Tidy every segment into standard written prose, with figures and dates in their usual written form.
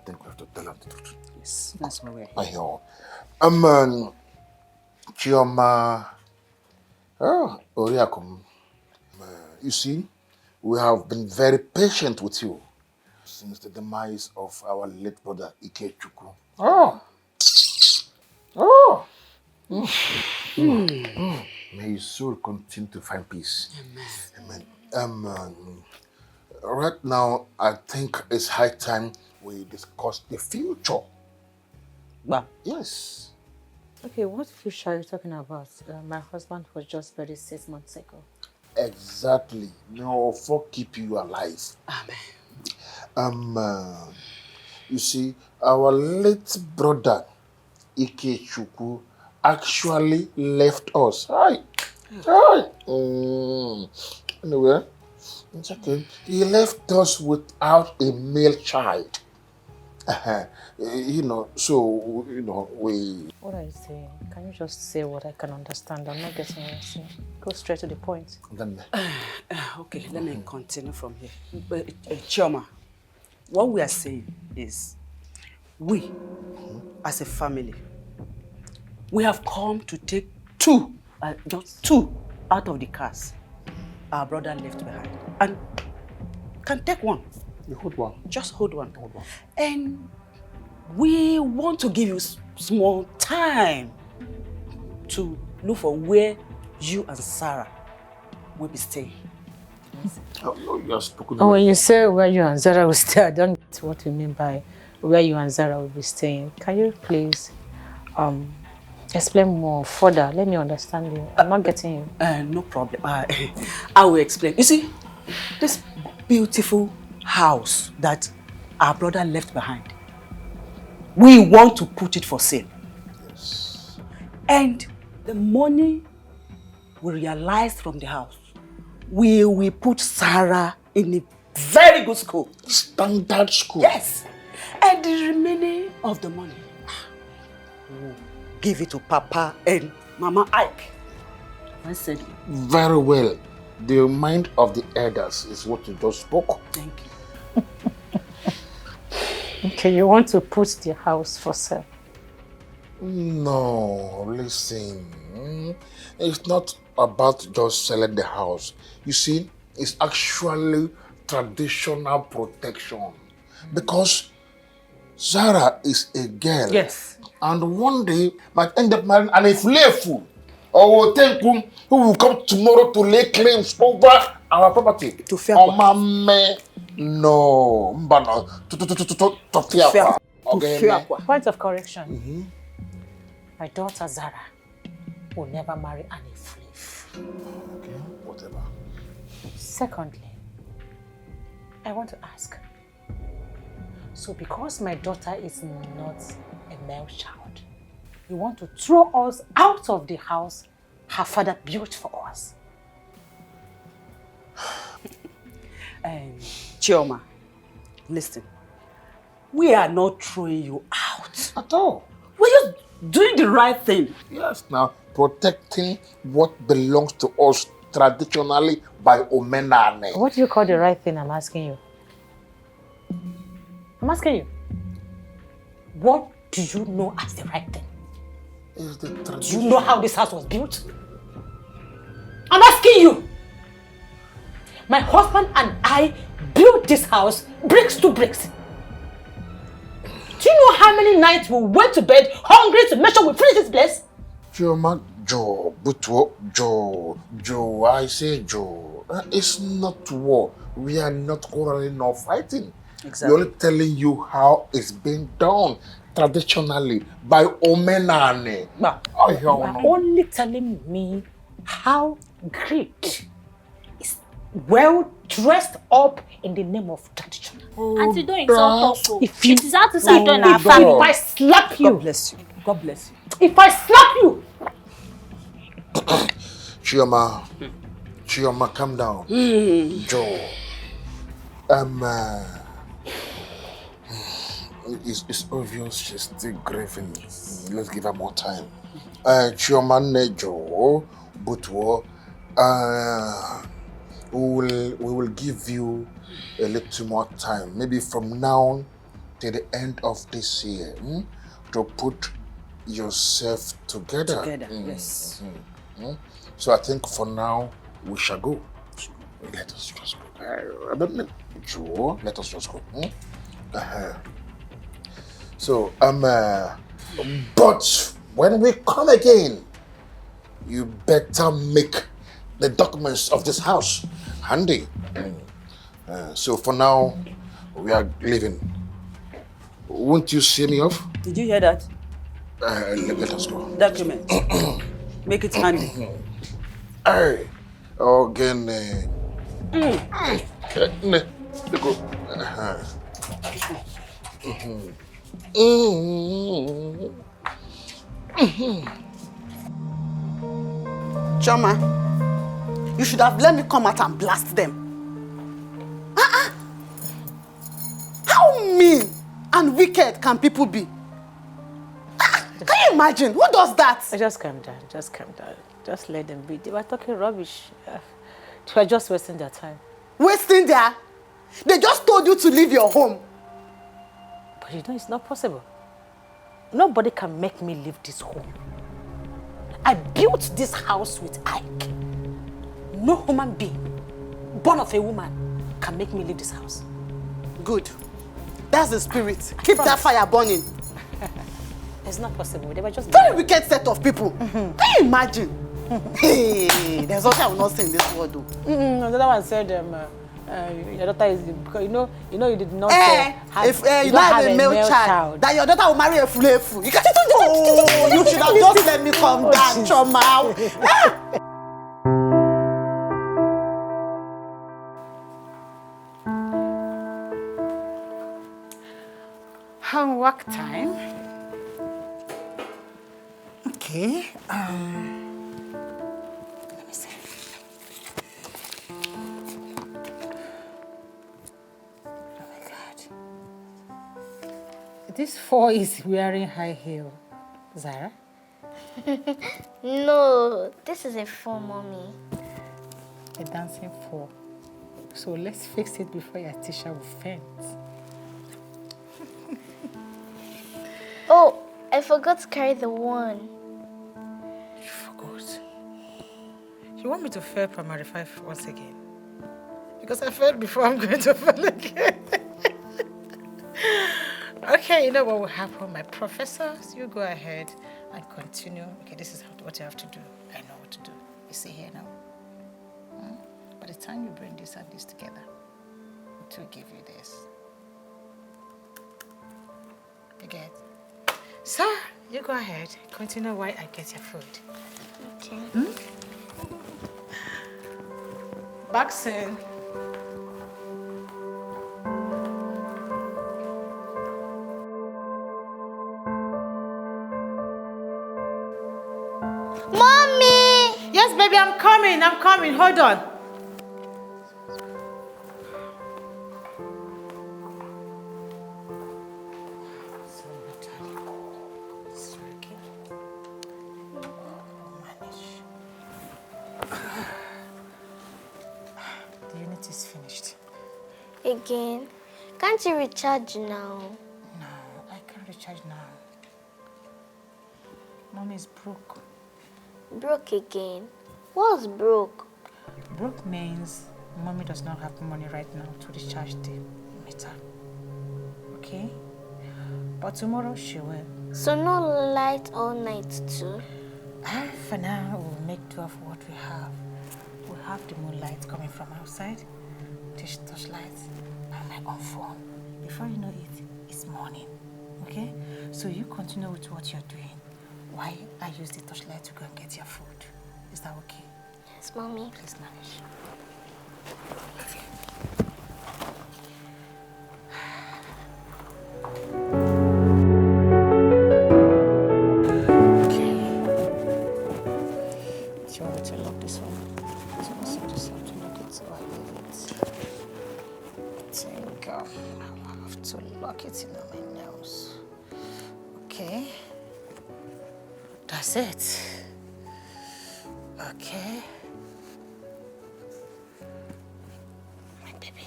think we have to tell her the truth. Yes, that's why we're here. I hear. Chioma, Oriakum. You see, we have been very patient with you since the demise of our late brother Ikechukwu. May his soul continue to find peace. Amen. Right now, I think it's high time we discuss the future. Wow. Yes. Okay, what future are you talking about? My husband was just buried 6 months ago. Exactly. No, for keep you alive. Amen. You see, our late brother Ikechukwu actually left us. Anyway, it's okay. He left us without a male child. We... What are you saying? Can you just say what I can understand? I'm not getting what you're saying. Go straight to the point. Okay, let me continue from here. Chioma, what we are saying is, we, as a family, we have come to take just two out of the cars our brother left behind. And can take one. You hold one. Just hold one. And we want to give you small time to look for where you and Sarah will be staying. You have spoken. When you say where you and Zara will stay, I don't get what you mean by where you and Zara will be staying. Can you please explain more further? Let me understand you. I'm not getting you. No problem. I will explain. You see, this beautiful house that our brother left behind, we want to put it for sale. Yes. And the money we realize from the house, we will put Sarah in a very good school. Standard school? Yes. And the remaining of the money, we'll give it to Papa and Mama Ike. I said it. Very well. The mind of the elders is what you just spoke. Thank you. Okay, you want to put the house for sale? No, listen. It's not about just selling the house. You see, it's actually traditional protection. Because Sarah is a girl. Yes. And one day might end up marrying an fool. Or who will come tomorrow to lay claims over our property. To fair. No. Okay. Point of correction. My daughter Zara will never marry any slave. Okay, whatever. Secondly, I want to ask. So because my daughter is not a male child, you want to throw us out of the house her father built for us? Chioma, listen. We are not throwing you out. At all. We're just doing the right thing. Yes, now protecting what belongs to us traditionally by Omenane. What do you call the right thing? I'm asking you. I'm asking you. What do you know as the right thing? Is the do you know how this house was built? I'm asking you. My husband and I built this house bricks to bricks. Do you know how many nights we went to bed hungry to make sure we finish this place? Joe, I say Joe. It's not war. We are not quarreling nor fighting. Exactly. We're only telling you how it's been done traditionally by Omenane. You are only telling me how great is well dressed up in the name of tradition. Auntie, don't insult us. If you, it is how to say it in our family. If I slap you, God bless you. God bless you. If I slap you, Chioma, calm down. Joe, it's obvious she's still grieving. Let's give her more time. Chioma Nejo, Butwo, we will give you a little more time, maybe from now till the end of this year, to put yourself together. Yes. So I think for now we shall go. Let us just go. Sure, let us just go. So but when we come again, you better make the documents of this house handy. So for now, we are leaving. Won't you see me off? Did you hear that? Let us go. Document. Make it handy. Hey, again. Choma, you should have let me come out and blast them. How mean and wicked can people be? Can you imagine? Who does that? Just calm down. Just calm down. Just let them be. They were talking rubbish. They were just wasting their time. Wasting their? They just told you to leave your home. But you know it's not possible. Nobody can make me leave this home. I built this house with Ike. No human being, born of a woman, can make me leave this house. Good. That's the spirit. Keep that fire burning. It's not possible. They were just very wicked set of people. Can you imagine? Hey, there's something I will not say in this world though. The other one said, your daughter is, because you know you did not if you don't have a male child, that your daughter will marry a fulefu. You can't you should have just let me come down, Choma. Homework time. Okay. Let me see. Oh my God. This 4 is wearing high heel. Zara? No, this is a 4, Mommy. A dancing 4. So let's fix it before your teacher will faint. Oh, I forgot to carry the 1. You forgot. You want me to fail primary 5 once again? Because I failed before, I'm going to fail again. Okay, you know what will happen? My professors, you go ahead and continue. Okay, this is what you have to do. I know what to do. You see here now? By the time you bring this and this together, it will give you this. You get? So, you go ahead. Continue while I get your food. Okay. Back soon. Mommy! Yes, baby, I'm coming. Hold on. The unit is finished. Again? Can't you recharge now? No, I can't recharge now. Mommy is broke. Broke again? What's broke? Broke means Mommy does not have money right now to recharge the meter. Okay? But tomorrow she will. So no light all night too? For now, we'll make do of what we have. We have the moonlight coming from outside, this torchlight, and my own phone. Before you know it, it's morning. Okay? So you continue with what you're doing. Why I use the torchlight to go and get your food. Is that okay? Yes, Mommy. Please manage. Okay. Do you want me to lock this one? So I just have to lock it so I leave it. I think I'll have to lock it in on my nails. Okay. That's it. Okay.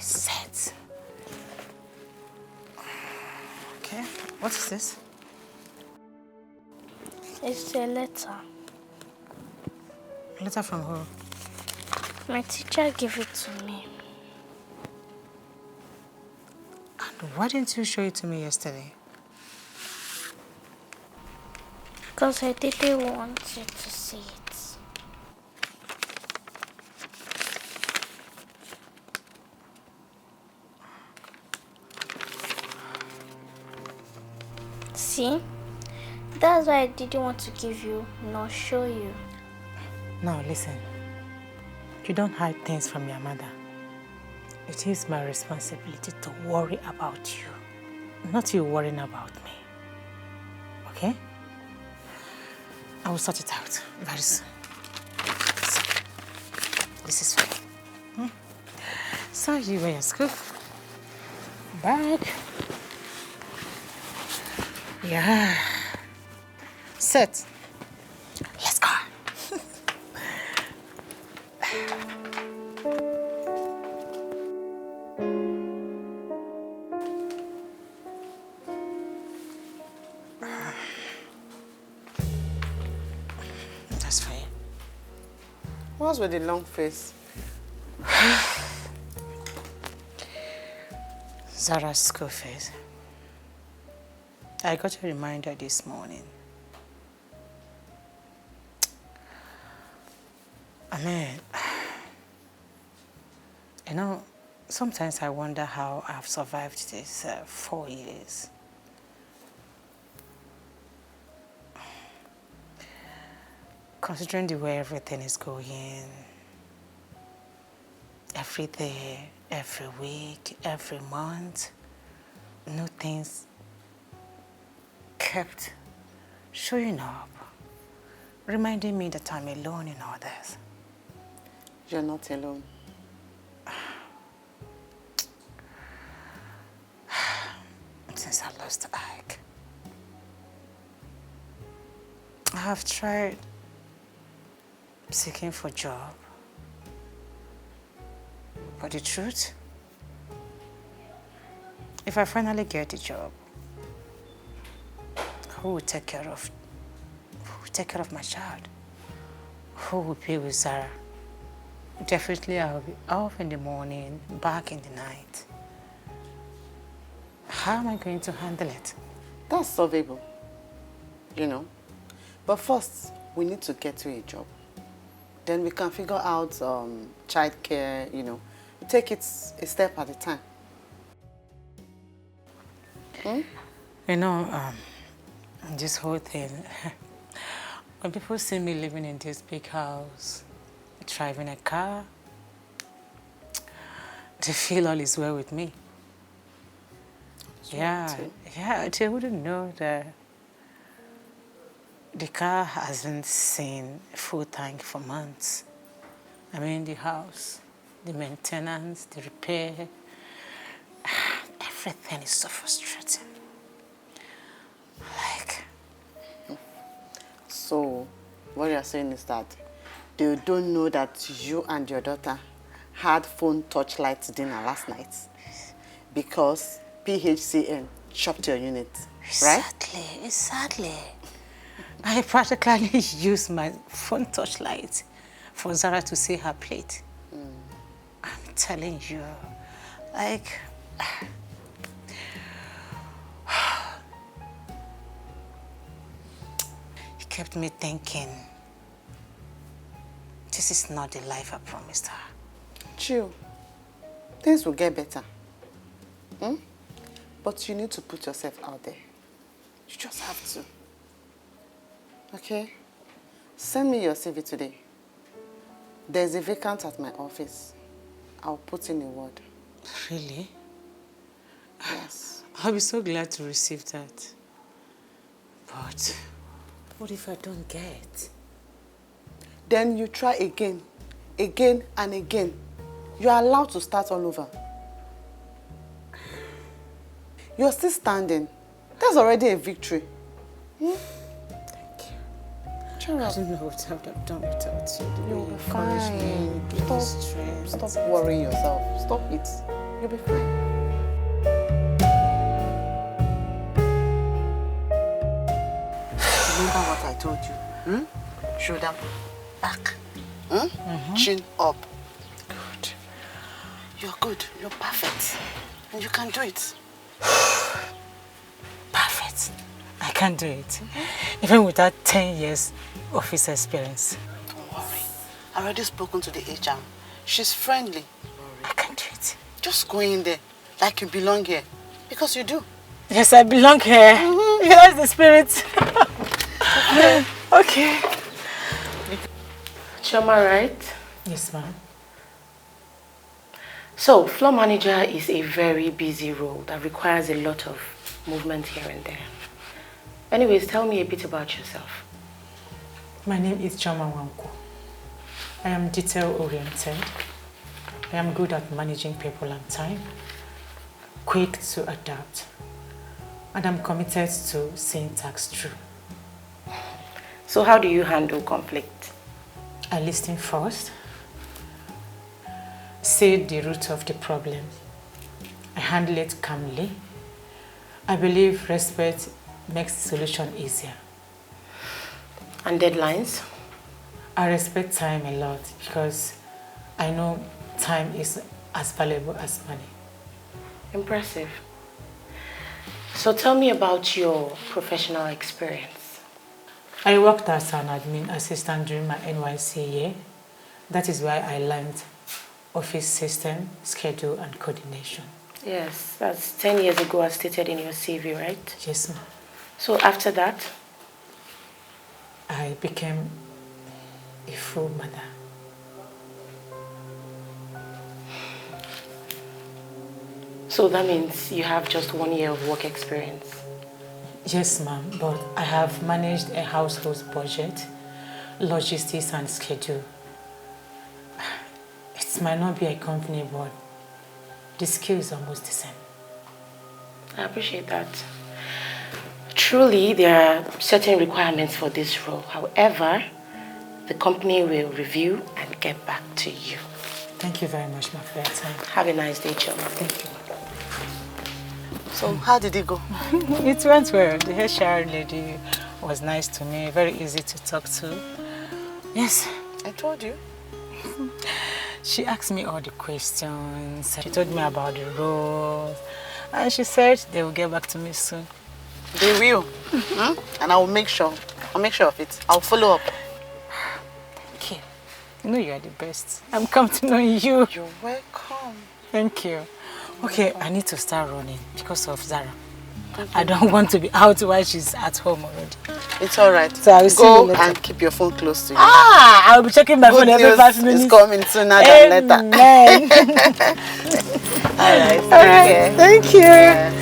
Set. Okay, what is this? It's a letter. A letter from who? My teacher gave it to me. And why didn't you show it to me yesterday? Because I didn't want you to see it. See? That's why I didn't want to give you nor show you. Now listen, you don't hide things from your mother. It is my responsibility to worry about you, not you worrying about me. Okay? I will sort it out very soon. This is fine. So you wear your school bag. Yeah. Set. Let's go. That's fine. What's with the long face? Zara's school face. I got a reminder this morning. I mean, you know, sometimes I wonder how I've survived these 4 years. Considering the way everything is going, every day, every week, every month, new things kept showing up, reminding me that I'm alone in all this. You're not alone. Since I lost Ike, I have tried seeking for a job, but the truth, if I finally get a job, who will take care of my child? Who will be with Zara? Definitely I'll be off in the morning, back in the night. How am I going to handle it? That's solvable, you know. But first, we need to get you a job. Then we can figure out childcare, you know. We take it a step at a time. You know, this whole thing, when people see me living in this big house, driving a car, they feel all is well with me. Yeah, they wouldn't know that the car hasn't seen a full tank for months. I mean, the house, the maintenance, the repair, everything is so frustrating. Like... So, what you're saying is that they don't know that you and your daughter had phone torchlight dinner last night because PHCN chopped your unit, right? Exactly. I practically used my phone torchlight for Zara to see her plate. I'm telling you, like... It kept me thinking, this is not the life I promised her. Chill. Things will get better. But you need to put yourself out there. You just have to. Okay? Send me your CV today. There's a vacant at my office. I'll put in a word. Really? Yes. I'll be so glad to receive that. But what if I don't get? Then you try again and again. You are allowed to start all over. You're still standing. That's already a victory. Thank you. Cheer up. I don't know what I would have done without you. You'll be fine. Stop worrying yourself. Stop it. You'll be fine. Remember what I told you? Shoulder back. Chin up. Good. You're good. You're perfect. And you can do it. Perfect. I can do it. Even without 10 years office experience. Don't worry. I've already spoken to the HR. She's friendly. I can do it. Just go in there like you belong here. Because you do. Yes, I belong here. That's the spirit. Okay. Choma, right? Yes, ma'am. So, floor manager is a very busy role that requires a lot of movement here and there. Anyways, tell me a bit about yourself. My name is Choma Wanko. I am detail-oriented. I am good at managing people and time, quick to adapt, and I'm committed to seeing tasks through. So how do you handle conflict? I listen first, see the root of the problem. I handle it calmly. I believe respect makes the solution easier. And deadlines? I respect time a lot because I know time is as valuable as money. Impressive. So tell me about your professional experience. I worked as an admin assistant during my NYC year. That is why I learned office system, schedule, and coordination. Yes, that's 10 years ago as stated in your CV, right? Yes, ma'am. So after that? I became a full mother. So that means you have just 1 year of work experience? Yes, ma'am, but I have managed a household's budget, logistics, and schedule. It might not be a company, but the skill is almost the same. I appreciate that. Truly, there are certain requirements for this role. However, the company will review and get back to you. Thank you very much, ma'am, for your time. Have a nice day, Choma. Thank you. So, how did it go? It went well. The HR lady was nice to me, very easy to talk to. Yes. I told you. She asked me all the questions. She told me about the role. And she said they will get back to me soon. They will. And I will make sure. I'll make sure of it. I'll follow up. Thank you. You know you are the best. I'm come to know you. You're welcome. Thank you. Okay, I need to start running because of Zara. I don't want to be out while she's at home already. It's all right. So I will see you later. Go and keep your phone close to you. I will be checking my phone every 5 minutes. It's coming sooner than later. Amen. All right. All right. Thank you. Yeah.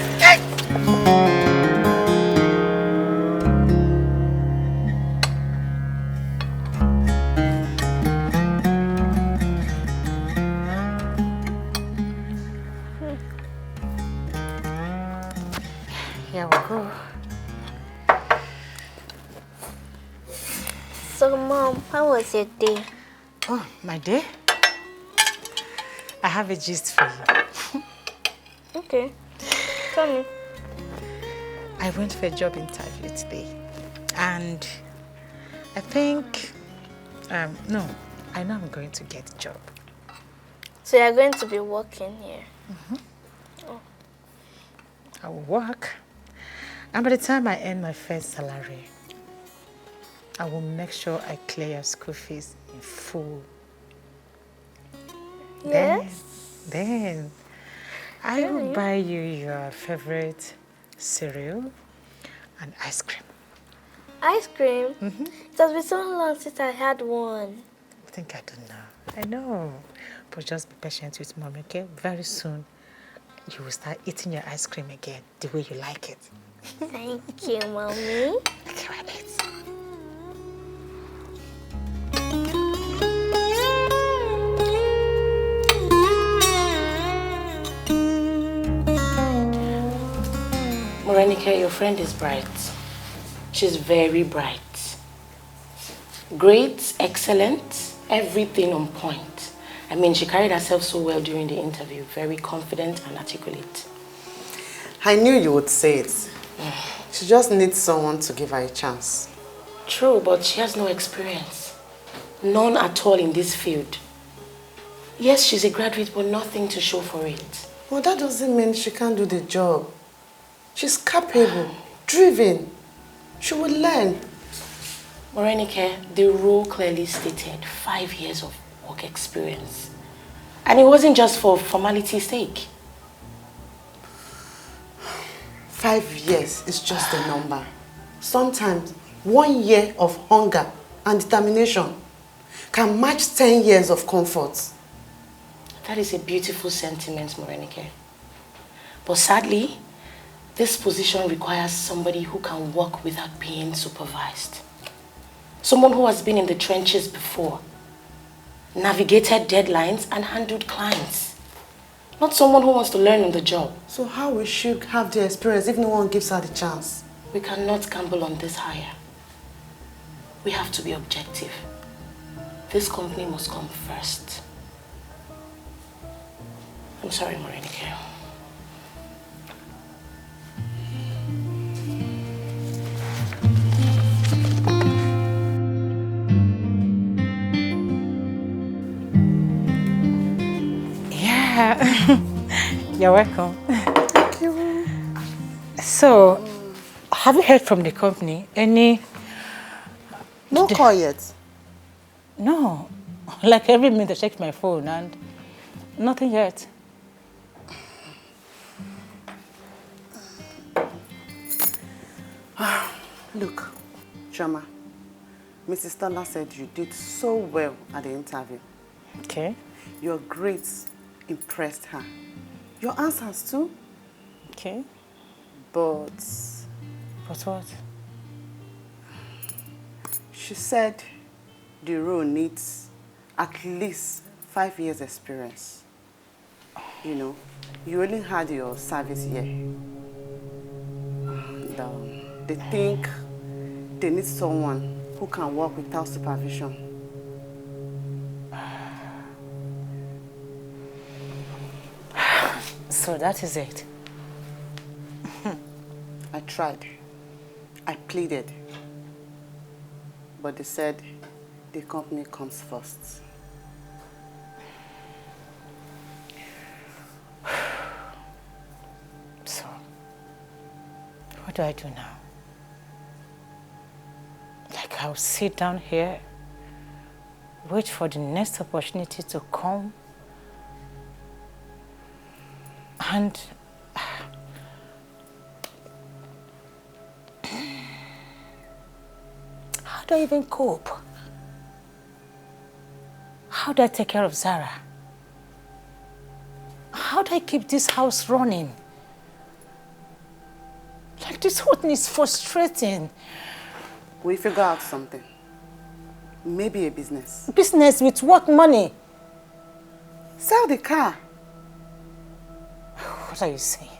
Here we go. So, Mom, how was your day? Oh, my day? I have a gist for you. Okay. Tell me. I went for a job interview today. And I think, no, I know I'm going to get a job. So you're going to be working here? Oh. I will work. And by the time I earn my first salary, I will make sure I clear your school fees in full. Yes? Then I will buy you your favorite cereal and ice cream. Ice cream? It has been so long since I had one. I think I don't know. I know. But just be patient with Mom, okay? Very soon, you will start eating your ice cream again the way you like it. Thank you, Mommy. Okay, right. Morenike, your friend is bright. She's very bright. Great, excellent, everything on point. I mean, she carried herself so well during the interview. Very confident and articulate. I knew you would say it. She just needs someone to give her a chance. True, but she has no experience. None at all in this field. Yes, she's a graduate, but nothing to show for it. Well, that doesn't mean she can't do the job. She's capable, driven. She will learn. Morenike, the role clearly stated 5 years of work experience. And it wasn't just for formality's sake. 5 years is just a number. Sometimes 1 year of hunger and determination can match 10 years of comfort. That is a beautiful sentiment, Morenike. But sadly, this position requires somebody who can work without being supervised. Someone who has been in the trenches before, navigated deadlines and handled clients. Not someone who wants to learn on the job. So how will she have the experience if no one gives her the chance? We cannot gamble on this hire. We have to be objective. This company must come first. I'm sorry, Morenike. Yeah, you're welcome. Thank you. So, have you heard from the company? Any? No call yet. No. Like every minute I check my phone and nothing yet. Look, Chama, Mrs. Tola said you did so well at the interview. Okay. Your grades impressed her. Your answers too. Okay. But But what? she said the role needs at least 5 years experience. You know, you only had your service year. And they think they need someone who can work without supervision. So that is it. I tried. I pleaded. But they said the company comes first. So, what do I do now? Like I'll sit down here, wait for the next opportunity to come, and how do I even cope? How do I take care of Zara? How do I keep this house running? Like this whole thing is frustrating. We figure out something. Maybe a business. Business with what money? Sell the car. What are you saying?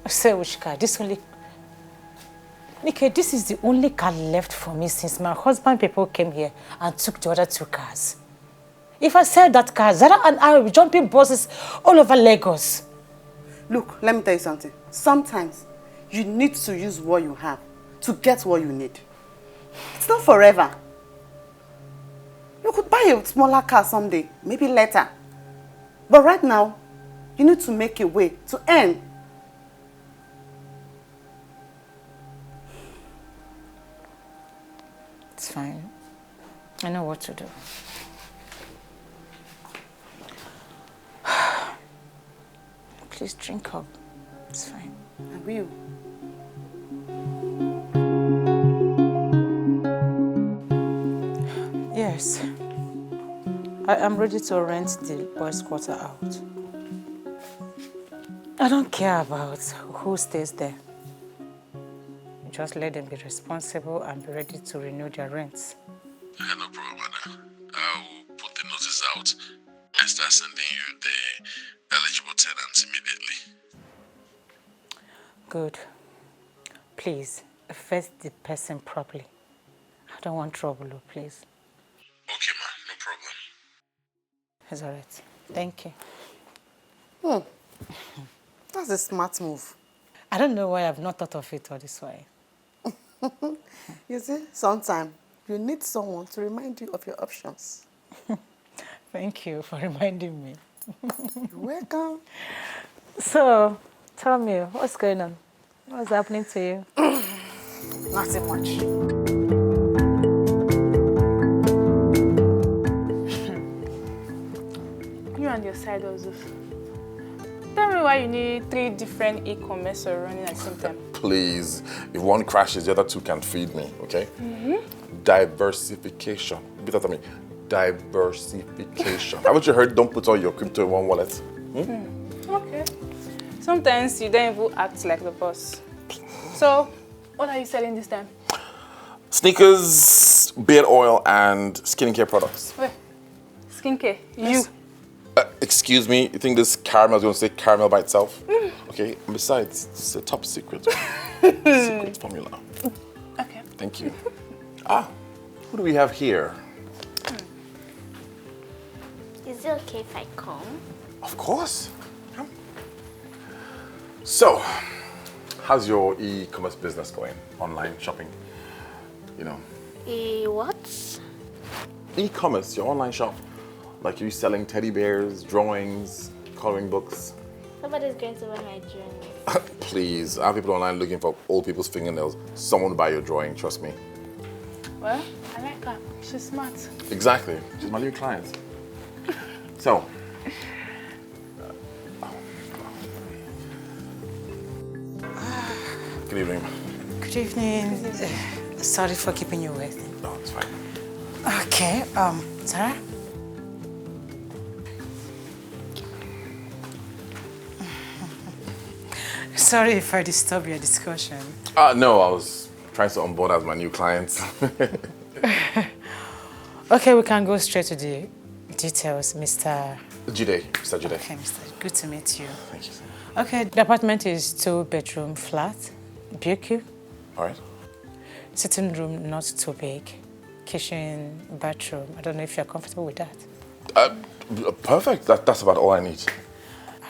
Sell which car? This only... Nike, this is the only car left for me since my husband people came here and took the other 2 cars. If I sell that car, Zara and I will be jumping buses all over Lagos. Look, let me tell you something. Sometimes you need to use what you have to get what you need. It's not forever. You could buy a smaller car someday, maybe later. But right now, you need to make a way to earn. It's fine. I know what to do. Please drink up. It's fine. I will. Yes. I am ready to rent the boys' quarter out. I don't care about who stays there. Just let them be responsible and be ready to renew their rents. No problem, madam. I will put the notice out and start sending you the eligible tenants immediately. Good. Please, vet the person properly. I don't want trouble, please. Okay, ma, no problem. It's all right. Thank you. That's a smart move. I don't know why I've not thought of it all this way. You see, sometimes you need someone to remind you of your options. Thank you for reminding me. You're welcome. So, tell me, what's going on? What's happening to you? Nothing much. You and your side hustles. Tell me why you need 3 different e-commerce running at the same time. Please, if one crashes, the other 2 can feed me, okay? Diversification. Repeat after me. Diversification. Haven't you heard, don't put all your crypto in one wallet? Okay. Sometimes you don't even act like the boss. So, what are you selling this time? Sneakers, beard oil, and skincare products. Wait, skincare? Yes. Excuse me, you think this caramel is going to say caramel by itself? Okay, and besides, it's a top secret. Secret formula. Okay. Thank you. Who do we have here? Is it okay if I come? Of course. Come. So, how's your e-commerce business going? Online shopping? You know. What? E-commerce, your online shop. Like you selling teddy bears, drawings, coloring books. Somebody's going to buy my drawing. Please, I have people online looking for old people's fingernails. Someone will buy your drawing, trust me. Well, I like her. She's smart. Exactly. She's my new client. So. Good evening. Good evening. Sorry for keeping you waiting. No, it's fine. Okay, Sarah? Sorry if I disturb your discussion. No, I was trying to onboard as my new client. Okay, we can go straight to the details, Mr. Jide, Mr. Jide. Okay, Mr. Good to meet you. Thank you, sir. Okay, the apartment is 2-bedroom flat, BQ. All right. Sitting room not too big. Kitchen, bathroom. I don't know if you're comfortable with that. Perfect. That's about all I need.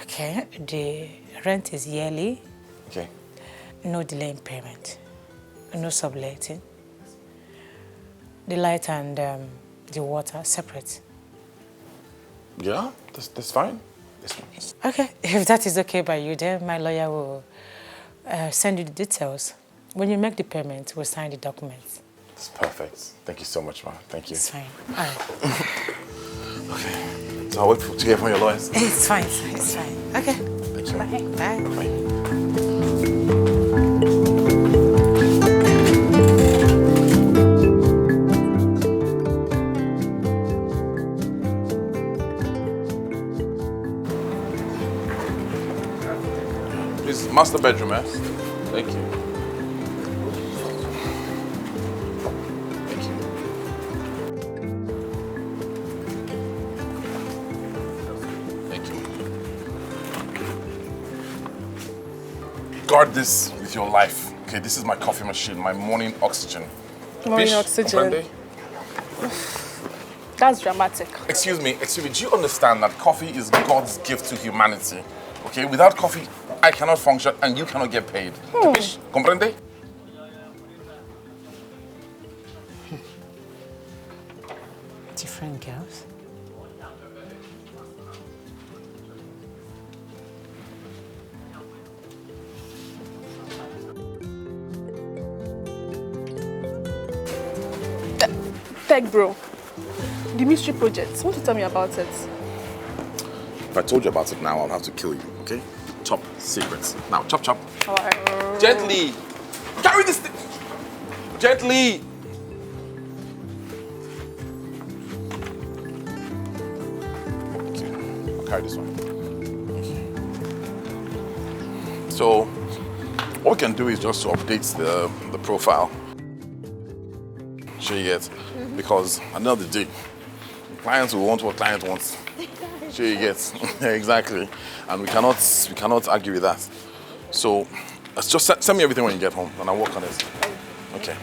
Okay, the rent is yearly. Okay. No delay in payment. No subletting. The light and the water separate. Yeah, that's fine. That's fine. Okay, if that is okay by you, then my lawyer will send you the details. When you make the payment, we'll sign the documents. It's perfect. Thank you so much, ma. Thank you. It's fine. All right. Okay. So I'll wait to hear from your lawyers. It's fine, it's fine. Okay. Thank you. Bye. Bye. Bye. Please, master bedroom, eh? Thank you. Thank you. Thank you. Guard this with your life. Okay, this is my coffee machine, my morning oxygen. Morning Fish, oxygen. comprende? That's dramatic. Excuse me, do you understand that coffee is God's gift to humanity? Okay, without coffee, I cannot function and you cannot get paid. Fish, comprende? Different girls. Tech bro. The mystery project. Want to tell me about it? If I told you about it now, I'll have to kill you, okay? Top secrets. Now, chop, chop. Alright. Gently. Carry this thing. Gently. Okay, I'll carry this one. So, what we can do is just to update the profile. Sure you get? Because at the end of the day, clients will want what client wants. Sure you get? Exactly. And we cannot argue with that. So just send me everything when you get home and I'll work on it. Okay.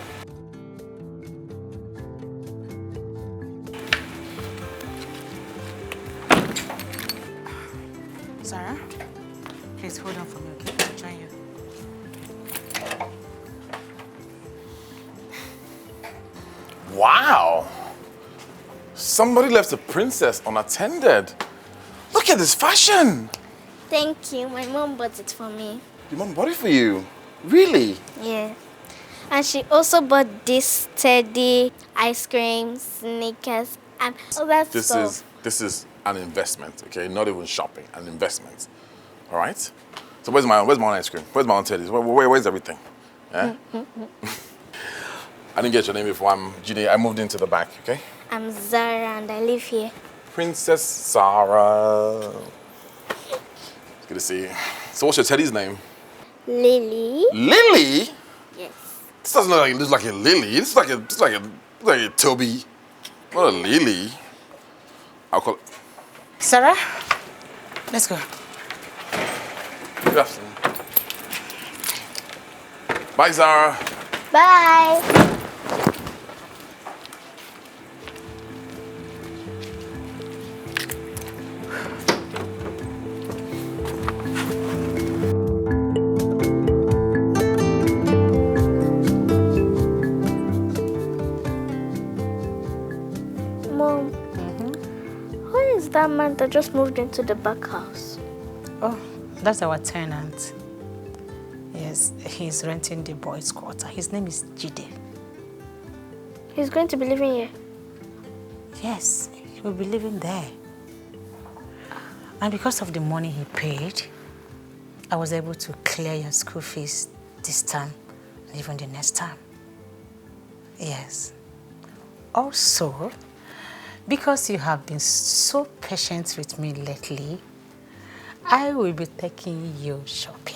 Sarah, please hold on for me, okay? I'll join you. Wow! Somebody left a princess unattended. Look at this fashion! Thank you. My mom bought it for me. Your mom bought it for you? Really? Yeah. And she also bought this teddy, ice cream, sneakers, and all that stuff. This is an investment, okay? Not even shopping, an investment. All right? So where's my own ice cream? Where's my own teddies? Where's everything? Yeah? I didn't get your name before. I'm Judy. I moved into the back, okay? I'm Zara and I live here. Princess Sarah. It's good to see you. So what's your teddy's name? Lily. Lily? Yes. This doesn't look like a lily. This is like a Toby. Not a lily. I'll call it. Sarah, let's go. Good afternoon. Bye, Zara. Bye. Mom, who is that man that just moved into the back house? Oh, that's our tenant. Yes, he's renting the boys' quarter. His name is Jide. He's going to be living here. Yes, he will be living there. And because of the money he paid, I was able to clear your school fees this term and even the next term. Yes. Also, because you have been so patient with me lately, I will be taking you shopping.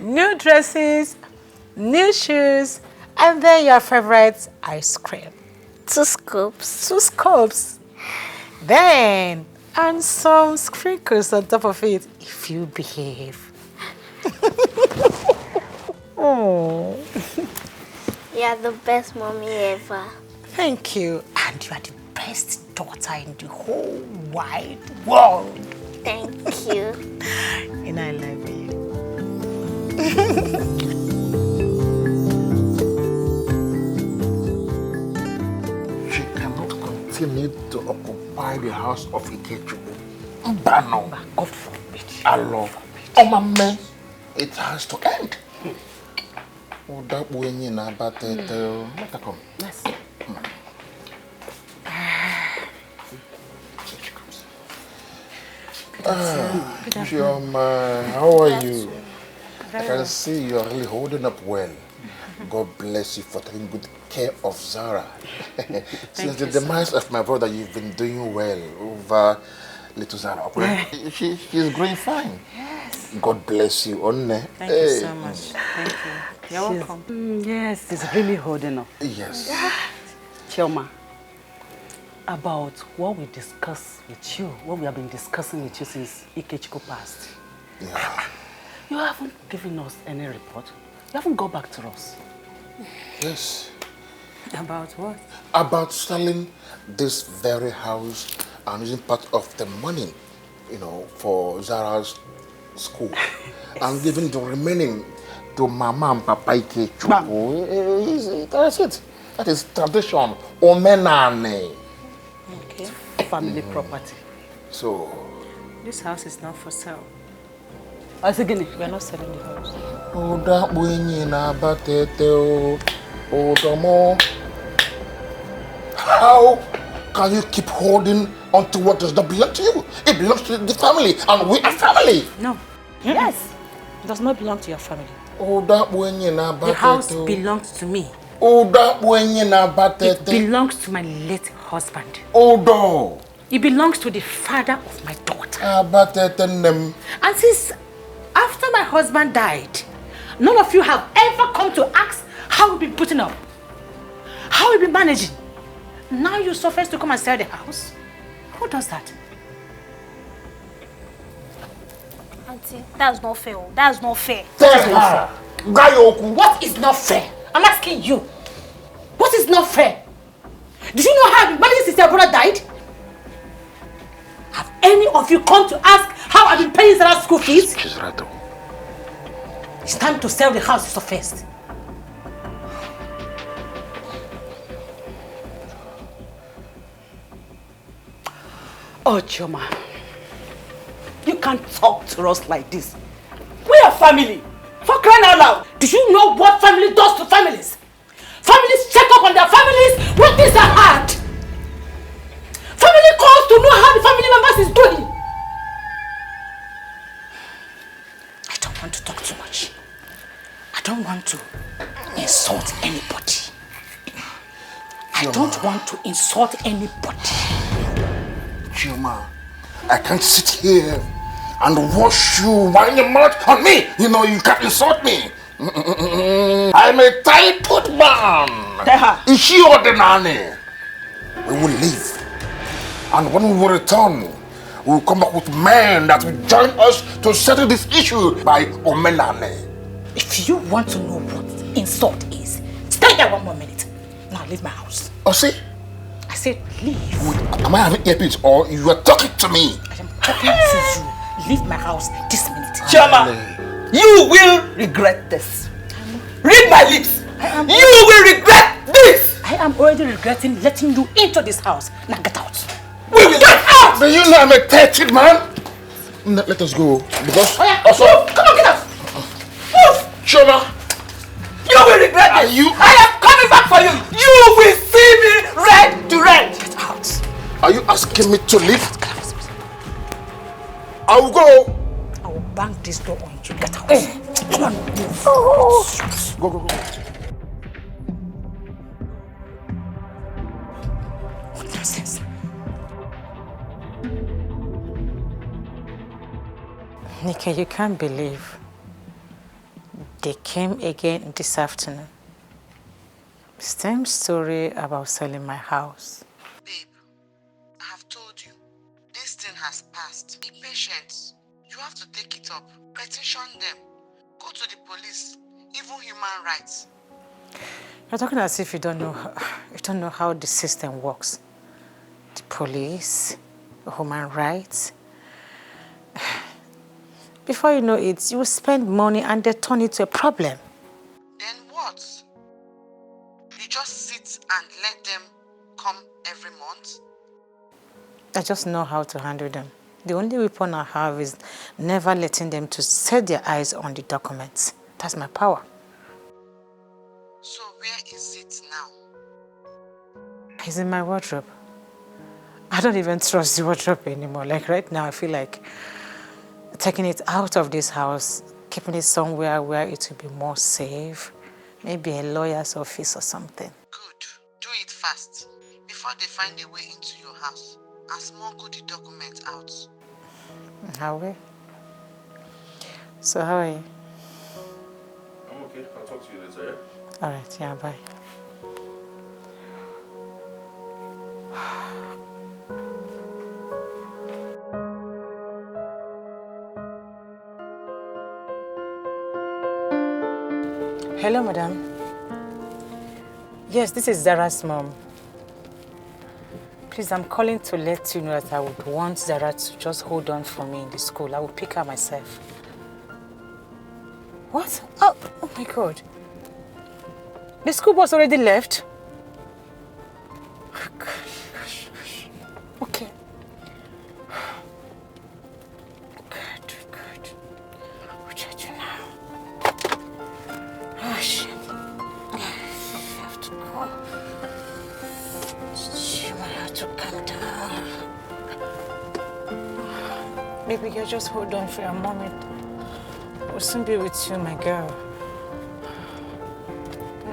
New dresses, new shoes, and then your favorite ice cream. 2 scoops. 2 scoops. Then, and some sprinkles on top of it, if you behave. Oh. You're the best mommy ever. Thank you. And you are the best daughter in the whole wide world. Thank you. And I love you. She cannot continue to occupy the house of Etiko. Mbano. God forbid. Allo. Oh, mama. It has to end. Oh, that way you know about it. Let her come. Yes. Chioma, how are you? I can see you are really holding up well. God bless you for taking good care of Zara. Since the demise of my brother, you've been doing well over little Zara. She's growing fine. Yes. God bless you, Onne. Thank you so much. Thank you. You're welcome. Yes, it's really holding up. Yes. Chioma, about what we discussed with you, what we have been discussing with you since Ikechiko passed. Yeah. You haven't given us any report. You haven't got back to us. Yes. About what? About selling this very house and using part of the money, for Zara's school. And giving the remaining to Mama and Papa Ikechu. That's it. That is tradition. Omenane. Okay. Family property. So, This house is not for sale. Again, We are not selling the house. oh, that when na batete, oh, Domo. How can you keep holding on to what does not belong to you? It belongs to the family, and we are family. No. Yes. It does not belong to your family. Oh, that when na batete. The house belongs to me. Oh, that when na batete. It belongs to my late husband. Oh, do. It belongs to the father of my daughter. Batete nem. And since after my husband died, none of you have ever come to ask how we've been putting up, how we've been managing. Now you suffer to come and sell the house? Who does that? Auntie, that's not fair. That's not fair. Tell her. Gayoku. What is not fair? I'm asking you. What is not fair? Did you know how I've been managing since your brother died? Have any of you come to ask how I've been paying Sarah's school fees? She's right though. It's time to sell the house first. Oh, Chioma, you can't talk to us like this. We are family. For crying out loud. Do you know what family does to families? Families check up on their families when things are hard. Family calls to know how the family members is doing. I don't want to talk too much. I don't want to insult anybody. I don't want to insult anybody. Chioma, I can't sit here and watch you wind your mouth on me. You know, you can't insult me. I'm a titled man. Is she ordinary? We will leave. And when we will return, we will come back with men that will join us to settle this issue by Omenane. If you want to know what insult is, stay there one more minute. Now leave my house. Oh, see? I said leave. Am I having earpiece or you are talking to me? I am talking to you. Leave my house this minute. Chioma, you will regret this. Read my lips. You will regret this. I am already regretting letting you into this house. Now get out. We will get out. Do you know I'm a titled man? Let us go. Because also, come on, get out. Move. Chioma, you will regret this. I am coming back for you. You will see me red to red. Get out. Are you asking me to leave? I will go. I will bang this door on you. Get out. Come on, move. Go, go, go. What nonsense. Nika, you can't believe they came again this afternoon. Same story about selling my house. Babe, I have told you, this thing has passed. Be patient. You have to take it up. Petition them. Go to the police, even human rights. You're talking as if you don't know how the system works. The police, human rights. Before you know it, you will spend money and they turn it to a problem. Then what? You just sit and let them come every month? I just know how to handle them. The only weapon I have is never letting them to set their eyes on the documents. That's my power. So where is it now? It's in my wardrobe. I don't even trust the wardrobe anymore. Like right now, I feel like taking it out of this house, keeping it somewhere where it will be more safe. Maybe a lawyer's office or something. Good. Do it fast. Before they find a way into your house and smuggle the document out. How will? So how are you? I'm okay. I'll talk to you later, yeah? Alright, yeah, bye. Hello, madam. Yes, this is Zara's mom. Please, I'm calling to let you know that I would want Zara to just hold on for me in the school. I will pick her myself. What? Oh my God. The school bus already left? Okay. Good. What should I do now? Oh, shit. I have to go. You might have to calm down. Baby, you just hold on for a moment. We'll soon be with you, my girl.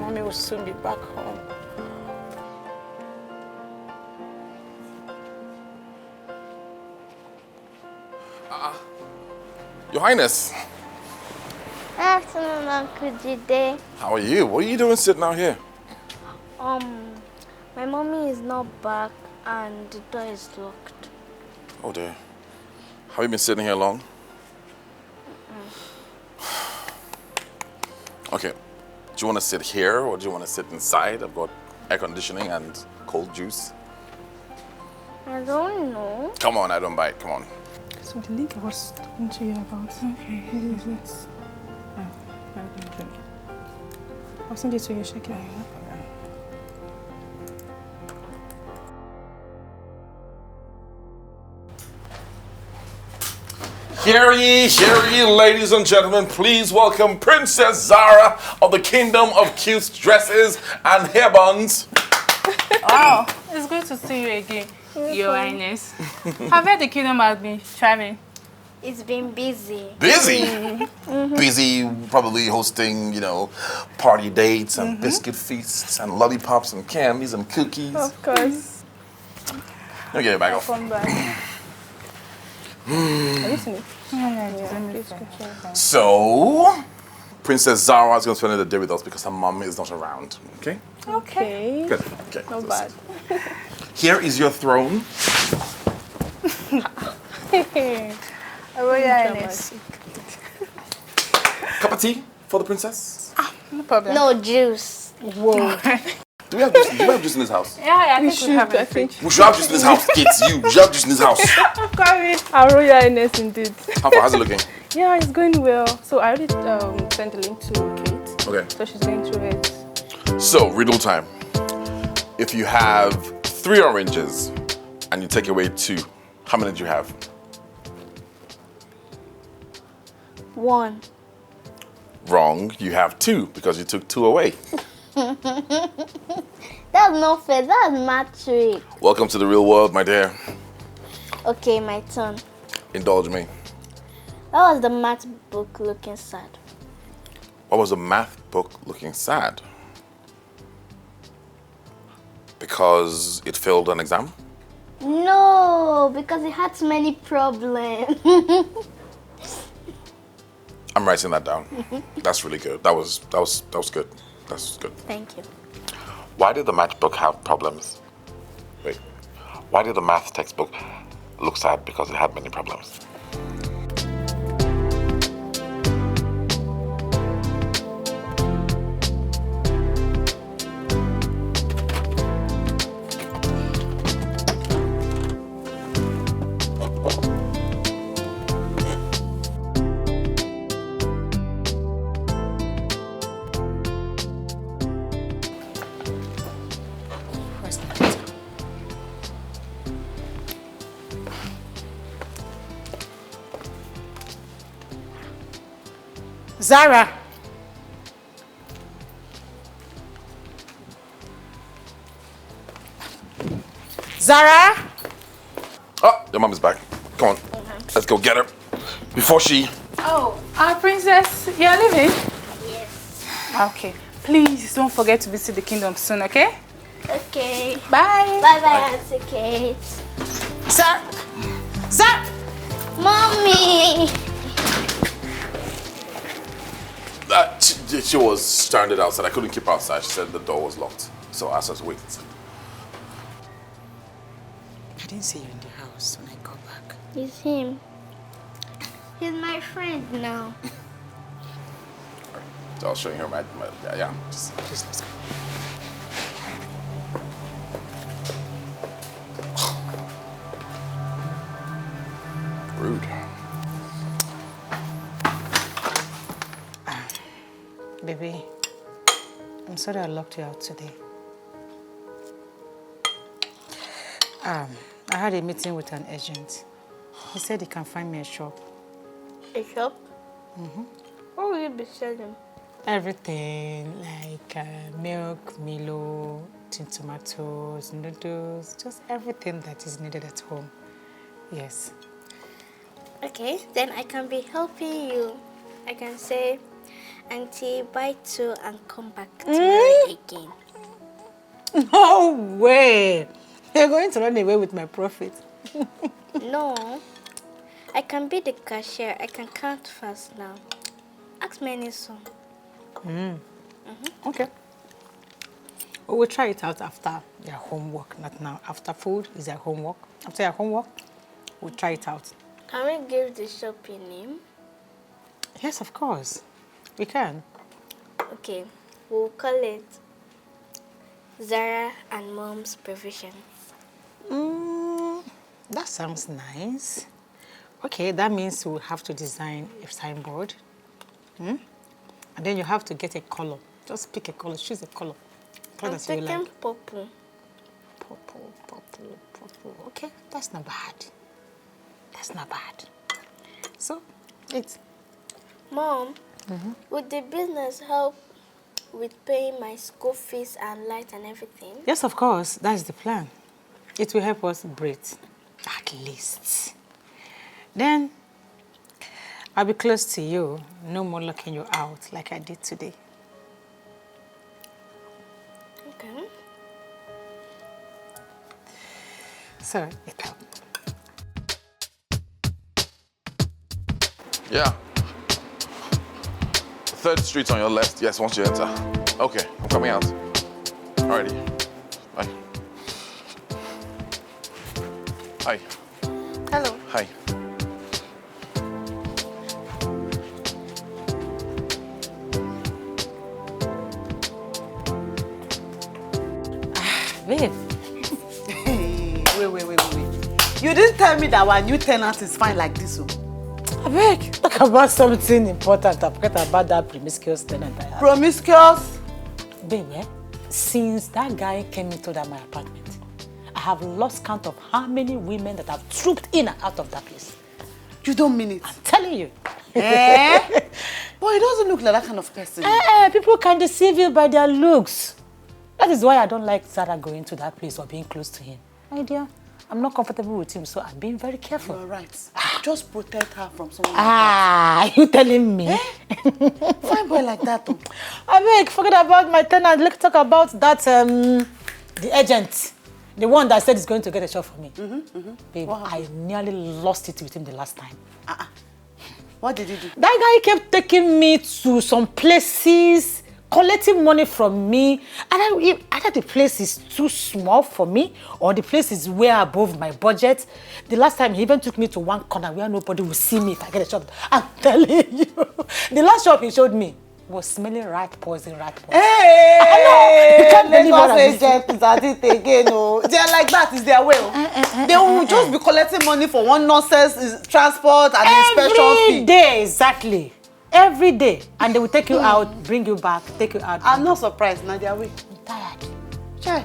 Mommy will soon be back home. Your Highness. Good afternoon, Uncle Jide. How are you? What are you doing sitting out here? My mommy is not back and the door is locked. Oh dear. Have you been sitting here long? Okay. Do you want to sit here or do you want to sit inside? I've got air conditioning and cold juice. I don't know. Come on, I don't bite. Come on. So the link I was talking to you about. Okay. This is it. I'll send it to you, check it out. Hear ye, ladies and gentlemen, please welcome Princess Zara of the Kingdom of Cute Dresses and Hair Buns. Oh, it's good to see you again, Your Highness. Have heard the kingdom has been thriving. It's been busy. Busy? Busy, probably hosting, party dates and biscuit feasts and lollipops and candies and cookies. Of course. Let me get it back off. Come back. Are you listening? So, Princess Zara is going to spend the day with us because her mom is not around. Okay? Okay. Good. Okay. Not bad. Here is your throne. Royal Highness. Cup of tea for the princess? No problem. No juice. Whoa. Do we have juice? Do we have juice in this house? Yeah, I think we have it. We should have juice in this house, kids. You should have juice in this house. Of course. Our Royal Highness indeed. How far? How's it looking? Yeah, it's going well. So I already sent the link to Kate. Okay. So she's going through it. So, riddle time. If you have 3 oranges and you take away 2, how many do you have? 1. Wrong. You have 2 because you took 2 away. That's not fair. That's matric. Welcome to the real world, my dear. Okay, my turn. Indulge me. That was the math book looking sad. What was the math book looking sad? Because it failed an exam? No, because it had too many problems. I'm writing that down. That's really good. That was good. That's good. Thank you. Why did the math book have problems? Wait. Why did the math textbook look sad? Because it had many problems. Zara! Zara! Oh, your mom is back. Come on. Let's go get her. Before she... Oh, our princess, you're leaving? Yes. Okay. Please don't forget to visit the kingdom soon, okay? Okay. Bye. Bye-bye, Auntie Kate. Zara! Zara! Mommy! She was stranded outside. I couldn't keep her outside. She said the door was locked. So I asked her to wait. I didn't see you in the house when I got back. It's him. He's my friend now. So I was showing her my yeah. Just let's go. Rude. Baby, I'm sorry I locked you out today. I had a meeting with an agent. He said he can find me a shop. A shop? What will you be selling? Everything like milk, Milo, tin tomatoes, noodles, just everything that is needed at home. Yes. Okay, then I can be helping you. I can say, Auntie, buy 2 and come back tomorrow again. No way! You're going to run away with my profit. No. I can be the cashier. I can count fast now. Ask me any song. Okay. We will try it out after your homework, not now. After food is your homework. After your homework, we'll try it out. Can we give the shop a name? Yes, of course. We can. Okay, we'll call it Zara and Mom's Provision. That sounds nice. Okay, that means we'll have to design a signboard. And then you have to get a color. Just pick a color, choose a color. I'm taking purple. Purple. Okay, that's not bad. That's not bad. So, it's... Mom, would the business help with paying my school fees and light and everything? Yes, of course. That's the plan. It will help us breathe, at least. Then, I'll be close to you. No more locking you out like I did today. Okay. So, it helped. Yeah. 3rd Street on your left. Yes, once you enter. Okay, I'm coming out. Alrighty. Bye. Hi. Hello. Hi. Babe. Hey, wait. You didn't tell me that our new tenant is fine like this, oh. Abeg, talk about something important. I forget about that promiscuous tenant I have. Promiscuous? Babe, since that guy came into my apartment, I have lost count of how many women that have trooped in and out of that place. You don't mean it? I'm telling you. Eh? Boy, he doesn't look like that kind of person. People can deceive you by their looks. That is why I don't like Sarah going to that place or being close to him. My dear, I'm not comfortable with him, so I'm being very careful. You're right. Just protect her from someone like that. Are you telling me? Fine boy like that, oh. Abeg, forget about my tenant. Let's talk about that, the agent. The one that said he's going to get a shop for me. Babe, I nearly lost it with him the last time. What did he do? That guy kept taking me to some places, collecting money from me. And either the place is too small for me or the place is way above my budget. The last time he even took me to one corner where nobody will see me if I get a shop. I'm telling you. The last shop he showed me was smelling rat poison. Hey! You can't believe what I agents is at it again, oh. They're like that, is their way. They will just be collecting money for one nonsense transport and inspection fee. Every day, exactly. Every day. And they will take you out, bring you back, take you out. I'm not surprised, now their way. I'm tired. Sure.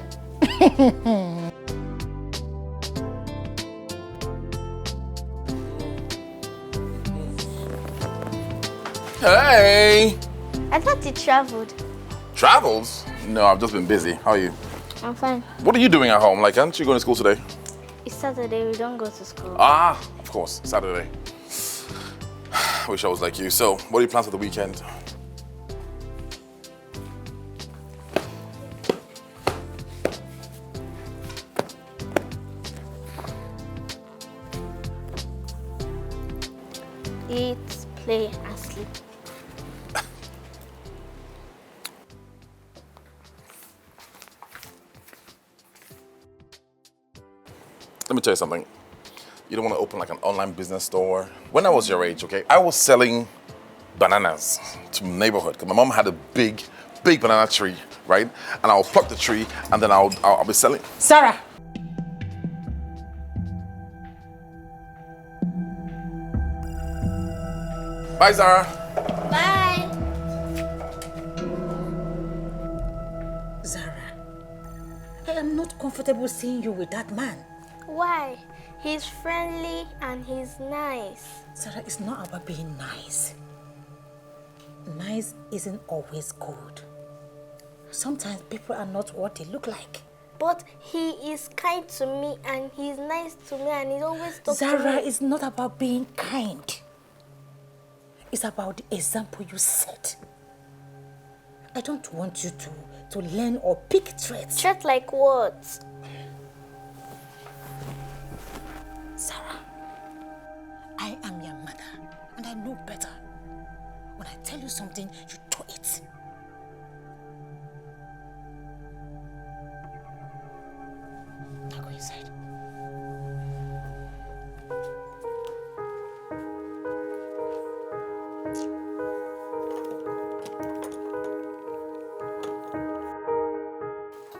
Hey! I thought you traveled. Travels? No, I've just been busy. How are you? I'm fine. What are you doing at home? Like, aren't you going to school today? It's Saturday, we don't go to school. Ah, of course, Saturday. Wish I was like you. So, what are your plans for the weekend? Eat, play, and sleep. Let me tell you something. You don't want to open like an online business store. When I was your age, okay, I was selling bananas to neighborhood. Because my mom had a big banana tree, right? And I'll pluck the tree and then I'll be selling. Sarah. Bye, Sarah. Bye. Zara, I am not comfortable seeing you with that man. Why? He's friendly and he's nice. Sarah, it's not about being nice. Nice isn't always good. Sometimes people are not what they look like. But he is kind to me and he's nice to me and he always talks to Zara, me. it's not about being kind. It's about the example you set. I don't want you to learn or pick traits. Traits like what? Sarah, I am your mother and I know better. When I tell you something, you do it. Now go inside.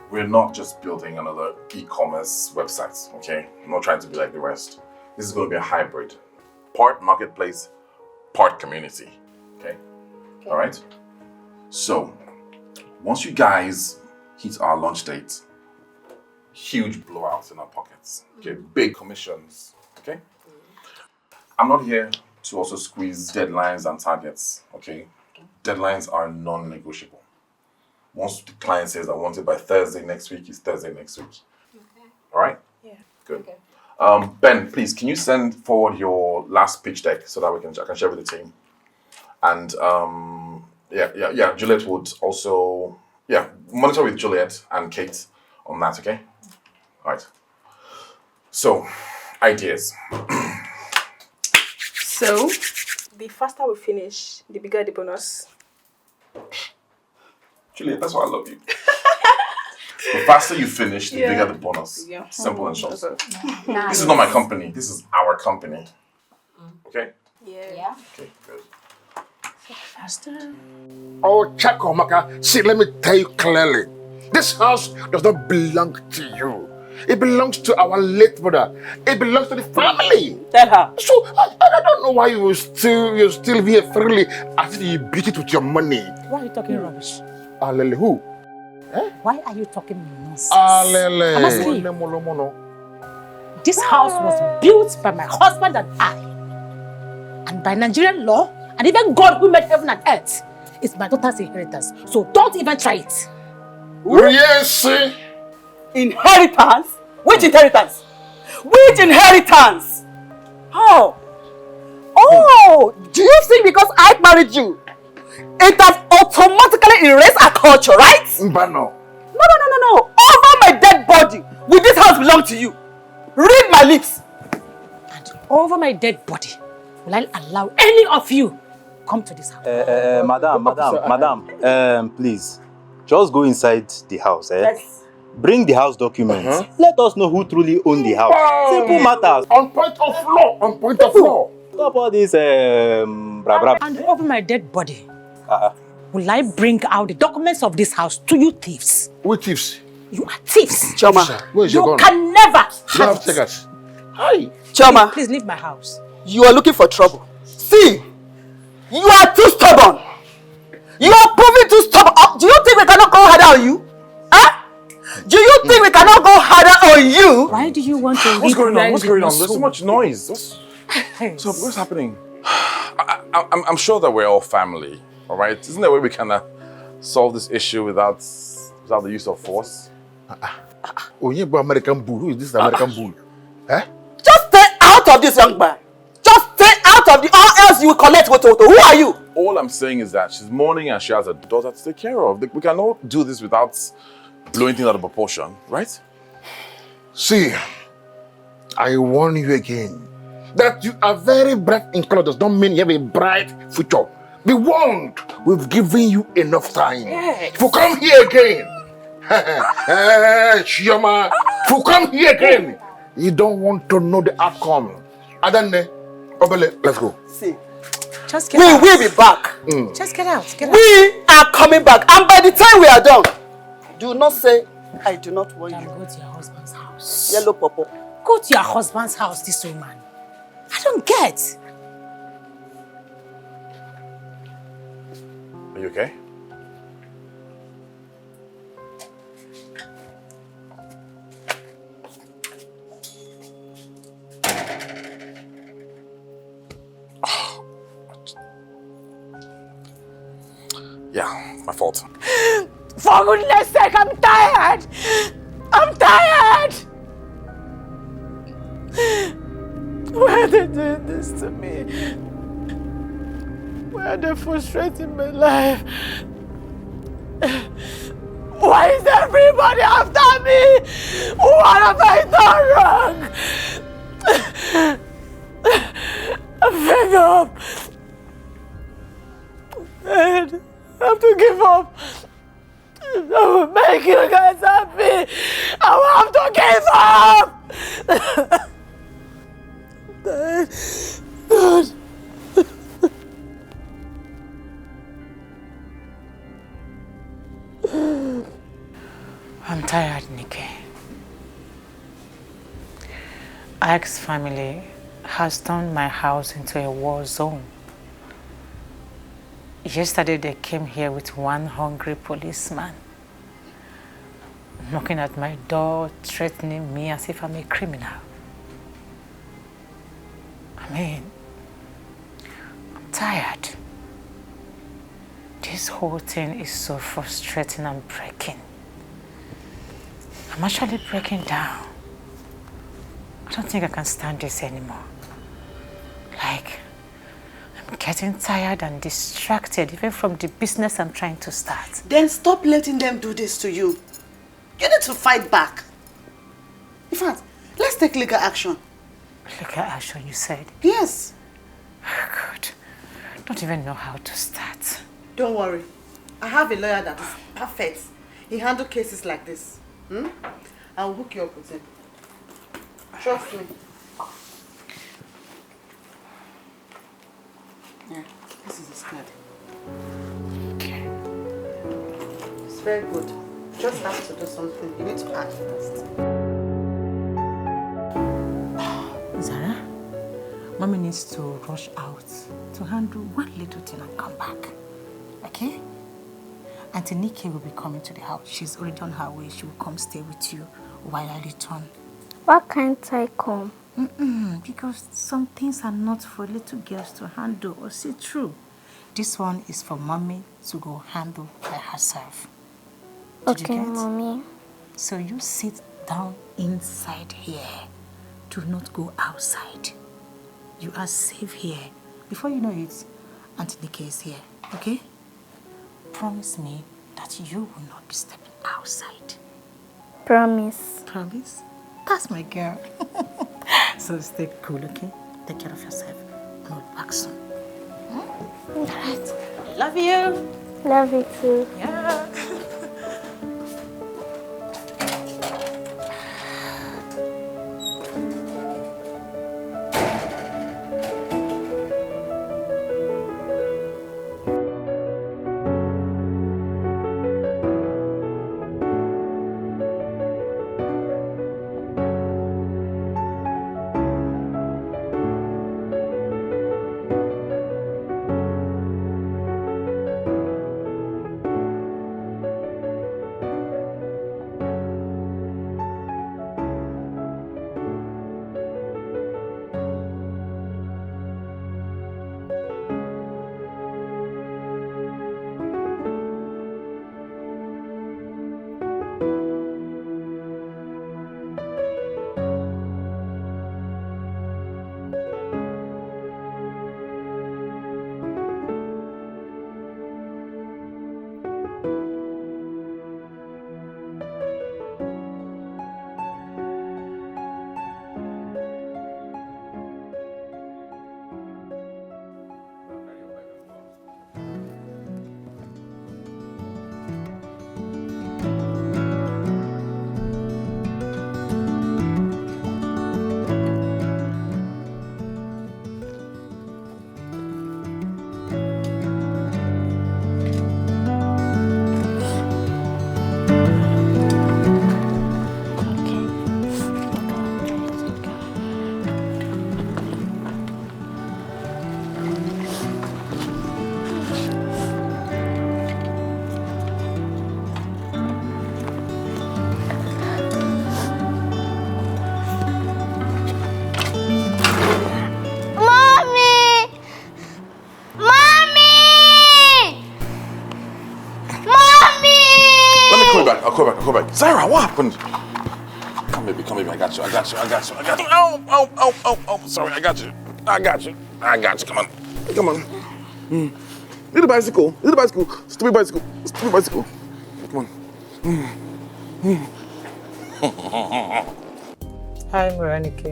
We're not just building another e-commerce website, okay? I'm not trying to be like the rest. This is going to be a hybrid. part marketplace, part community. Okay? All right? So, once you guys hit our launch date, huge blowouts in our pockets. Okay? Big commissions. Okay? I'm not here to also squeeze deadlines and targets. Okay? Deadlines are non-negotiable. Once the client says I want it by Thursday next week, it's Thursday next week. Okay. All right? Yeah. Good. Okay. Ben, please, can you send forward your last pitch deck so that I can share with the team? And Juliet would also monitor with Juliet and Kate on that. Okay. All right. So, ideas. So, the faster we finish, the bigger the bonus. Juliet, that's why I love you. The faster you finish, the bigger the bonus. Yeah. Simple and short. Nice. This is not my company. This is our company. Okay? Yeah. Okay, good. Faster. Oh, Chakomaka, see, let me tell you clearly. This house does not belong to you. It belongs to our late brother. It belongs to the family. Tell her. So, I don't know why you still here freely as if you beat it with your money. Why are you talking rubbish? Alele, who? Why are you talking nonsense? Alele. I'm asking you. This house was built by my husband and I. And by Nigerian law, and even God who made heaven and earth, it's my daughter's inheritance. So don't even try it. Yes. Inheritance? Which inheritance? Which inheritance? How? Oh, do you think because I married you, it has automatically erased our culture, right? But no. No. Over my dead body, will this house belong to you? Read my lips. And over my dead body, will I allow any of you come to this house? Madam, please, just go inside the house. Yes. Bring the house documents. Let us know who truly owns the house. Simple matters. On point of law. Stop all this bra. And over my dead body, will I bring out the documents of this house to you thieves? What thieves? You are thieves. Choma, where is you your gun? can never have Take us. Hi. Choma, please leave my house. You are looking for trouble. See, you are too stubborn. You are proving too stubborn. Do you think we cannot go harder on you? Huh? Do you think we cannot go harder on you? Why do you want to? What's going on? There's so much noise. What's happening? I'm sure that we're all family, all right? Isn't there a way we can solve this issue without the use of force? Oh, you American bull. Who is this American bull? Just stay out of this, young man. Just stay out of the, or else you will collect what. Who are you? All I'm saying is that she's mourning and she has a daughter to take care of. We cannot do this without blowing things out of proportion, right? See, I warn you again. That you are very bright in color does not mean you have a bright future. Be warned, we've given you enough time. Yes. If you come here again, Shioma, if you come here again, you don't want to know the outcome. Adane, Obele, let's go. See, just get out. We will be back. Just get out. We are coming back, and by the time we are done, do not say I do not want you. Go to your husband's house. Yellow Popo. Go to your husband's house, this woman. I don't get. Are you okay? Yeah, my fault. For goodness sake, I'm tired. I'm tired. Why are they doing this to me? Why are they frustrating my life? Why is everybody after me? What have I done wrong? I'm fed up. And I have to give up. I will make you guys happy. I will have to give up. God. I'm tired, Nikki. I asked family has turned my house into a war zone. Yesterday they came here with one hungry policeman, knocking at my door, threatening me as if I'm a criminal. I mean, I'm tired. This whole thing is so frustrating and breaking. I'm actually breaking down. I don't think I can stand this anymore. Like, I'm getting tired and distracted even from the business I'm trying to start. Then stop letting them do this to you. You need to fight back. In fact, let's take legal action. Legal action, you said? Yes. Oh, good. Don't even know how to start. Don't worry. I have a lawyer that is perfect. He handles cases like this. I'll hook you up with him. Trust me. Yeah, this is his card. Okay. It's very good. Just have to do something. You need to act first. Zara, Mommy needs to rush out to handle one little thing and come back. Okay? Auntie Nikki will be coming to the house. She's already on her way. She will come stay with you while I return. Why can't I come? Because some things are not for little girls to handle or see through. This one is for Mommy to go handle by herself. Did Okay, you get? Mommy. So you sit down inside here. Do not go outside. You are safe here. Before you know it, Auntie Nikki is here. Okay? Promise me that you will not be stepping outside. Promise. Promise? That's my girl. So stay cool, okay? Take care of yourself. And we'll be back soon. All right. Love you. Love you too. Yeah. Go back. Zara, what happened? Come baby, I got you. Oh, sorry, I got you. Come on. Little bicycle. Stupid bicycle. Come on. Hi, Veronica.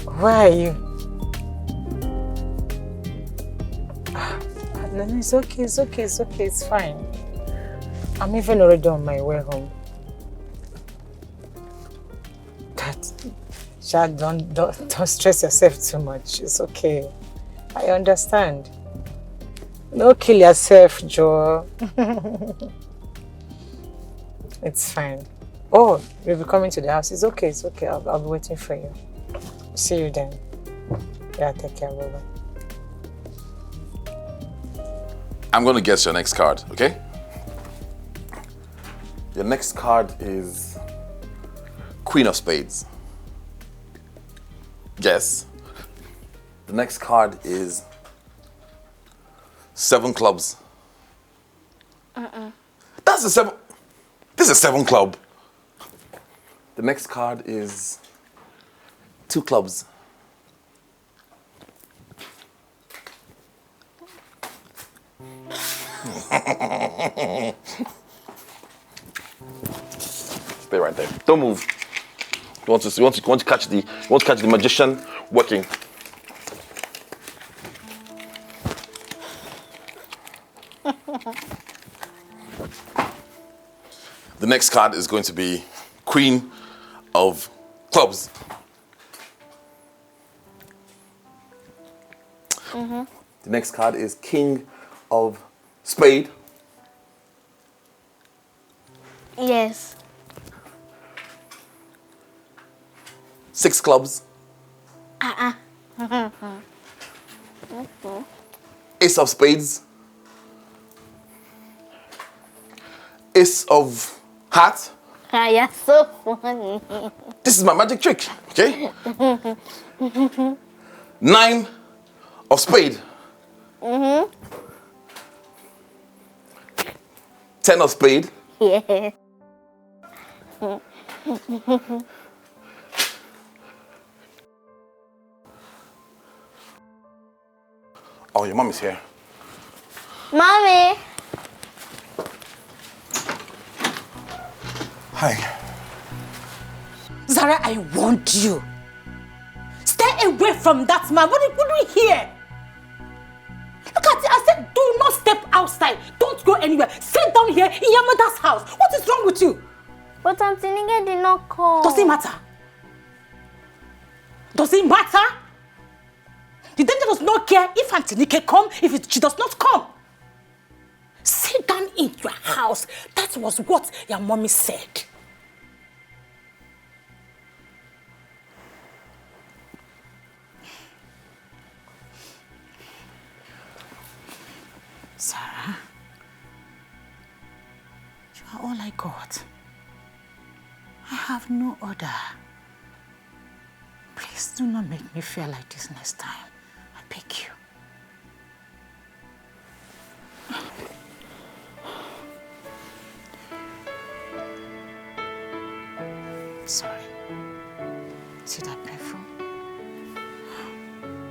Where are you? No, it's okay, it's fine. I'm even already on my way home. Chad, don't stress yourself too much. It's okay. I understand. Don't kill yourself, Joe. It's fine. Oh, you'll be coming to the house. It's okay. I'll be waiting for you. See you then. Yeah, take care, bye-bye. I'm going to guess your next card, okay? Your next card is Queen of Spades. Guess. The next card is 7 clubs. That's a 7. This is 7 club. The next card is 2 clubs. Stay right there. Don't move. You want to catch the magician working. The next card is going to be Queen of Clubs. The next card is King of Spade. Yes. 6 clubs. Ace of Spades. Ace of Hearts. You're so funny. This is my magic trick, okay? 9 of Spade. 10 of Spade. Yeah. Oh, your mom is here. Mommy. Hi. Zara, I warned you. Stay away from that man. What do we hear? Look at it. I said, do not step outside. Don't go anywhere. Sit down here in your mother's house. What is wrong with you? But Auntie Nige did not call. Does it matter? Does it matter? The danger does not care if Auntie Nike come, she does not come. Sit down in your house. That was what your mommy said. Sarah, you are all I got. I have no other. Please do not make me feel like this next time. I beg you. Sorry. See that perfume?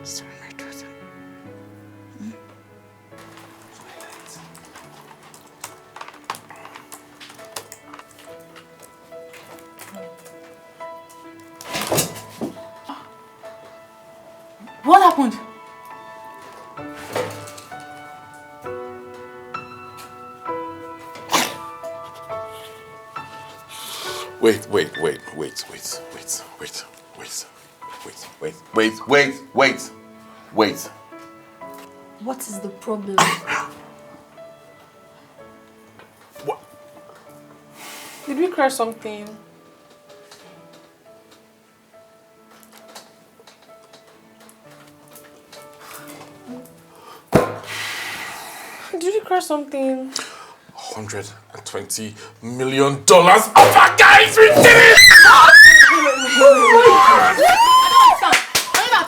Sorry, my daughter. What happened? Wait. What is the problem? What? Did we crash something? Did we crash something? $120 million. Oh, guys, we did it!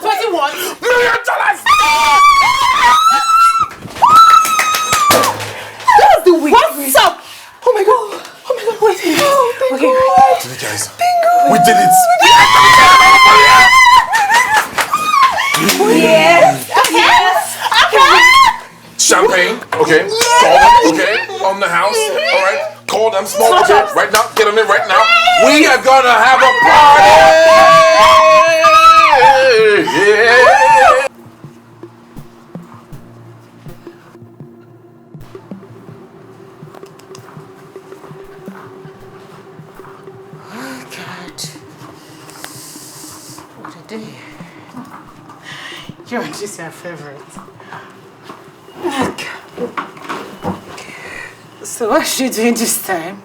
$20 million. That's the week. What's up? Oh my god, wait. Okay. Did it, guys? We did it! Yes. Champagne, okay? Call them, okay? On the house, alright? Call them, smoke, okay? Right now, get on it right now. We are gonna have a party! Yeah! Oh God. What a day. Yours is your favorite. So what's she doing this time?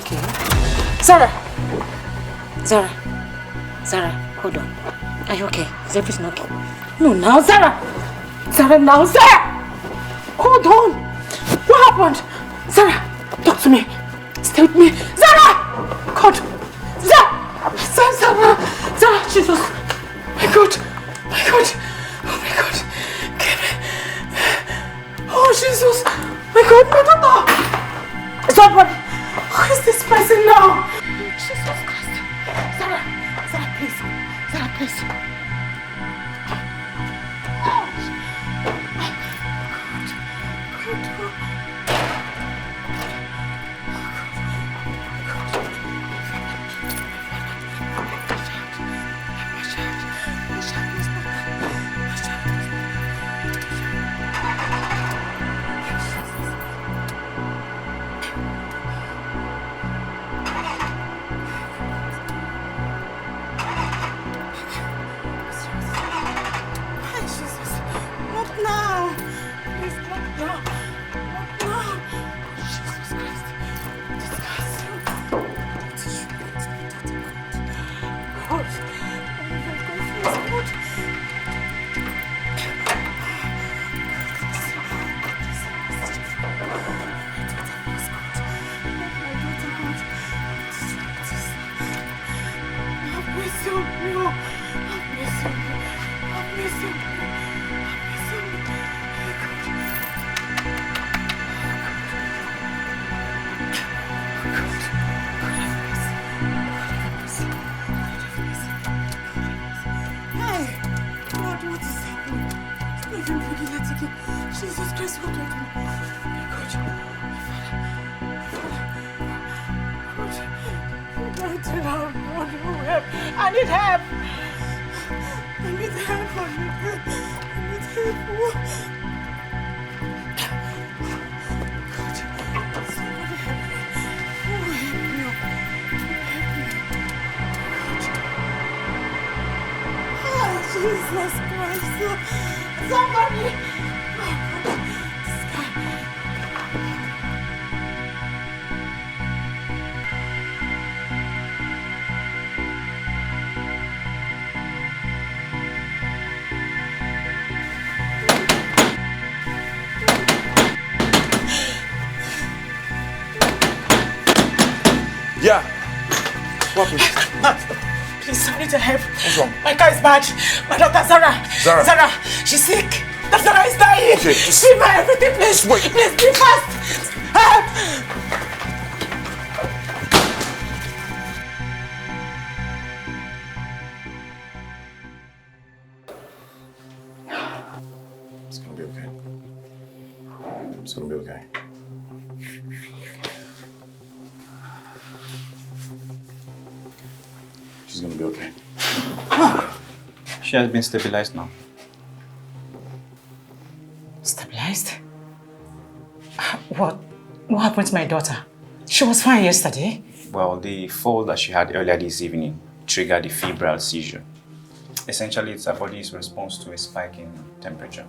okay? Zara! Zara, hold on. Are you okay? Is everything okay? No, now, Zara! Zara! Hold on! What happened? Zara, talk to me. Stay with me. Zara! God! Zara! Jesus! My God! Oh my God! Oh, Jesus! My God, my daughter! Somebody! Who is this person now? Jesus Christ! Zara, please! Yeah. What? Please, I need your help. What's wrong? My car is bad. My daughter Zara, she's sick. Zara is dying. Okay, just... Give her everything, please. Wait. Please, be fast. Help. It's gonna be okay. It's gonna be okay. She's gonna be okay. She has been stabilized now. Stabilized? What happened to my daughter? She was fine yesterday. Well, the fall that she had earlier this evening triggered a febrile seizure. Essentially, it's her body's response to a spike in temperature.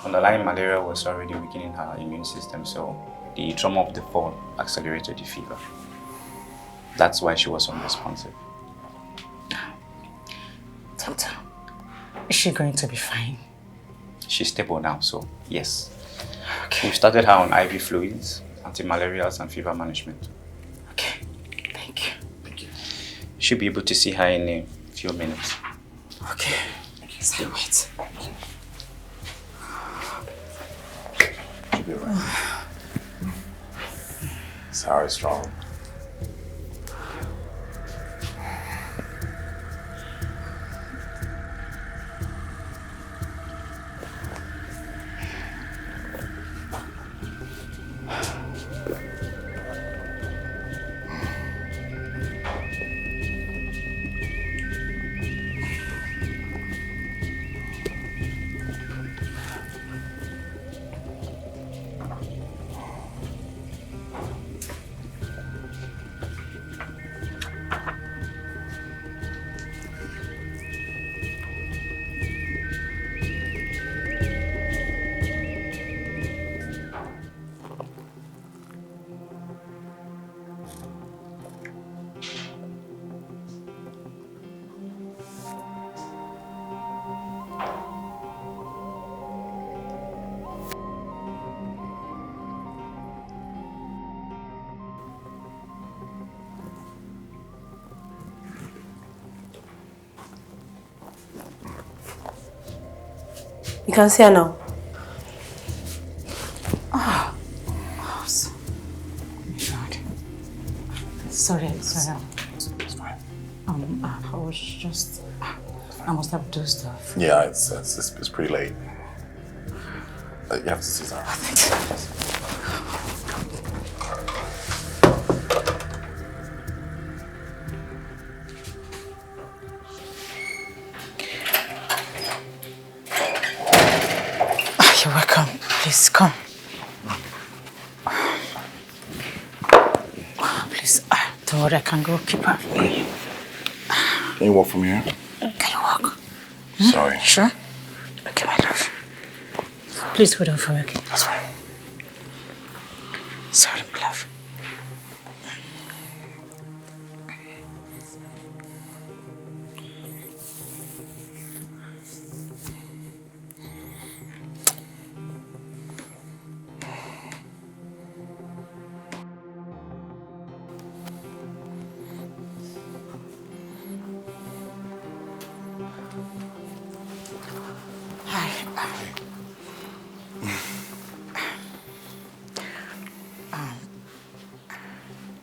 Underlying malaria was already weakening her immune system, so the trauma of the fall accelerated the fever. That's why she was unresponsive. Doctor, is she going to be fine? She's stable now, so yes. Okay. We've started her on IV fluids, anti-malarials, and fever management. Okay, thank you. She'll be able to see her in a few minutes. Okay, stay wait. She'll be alright. Sarah's strong. You can see her now. God. Sorry. It's fine. I was just... I must have dozed off. Yeah, it's pretty late. You have to see Zara. You're welcome. Please, come. Please, don't worry, I can go keep her. Can you walk from here? Can you walk? Sorry. Sure? Okay, my love. Please hold on for me, okay? That's fine. Sorry, my love.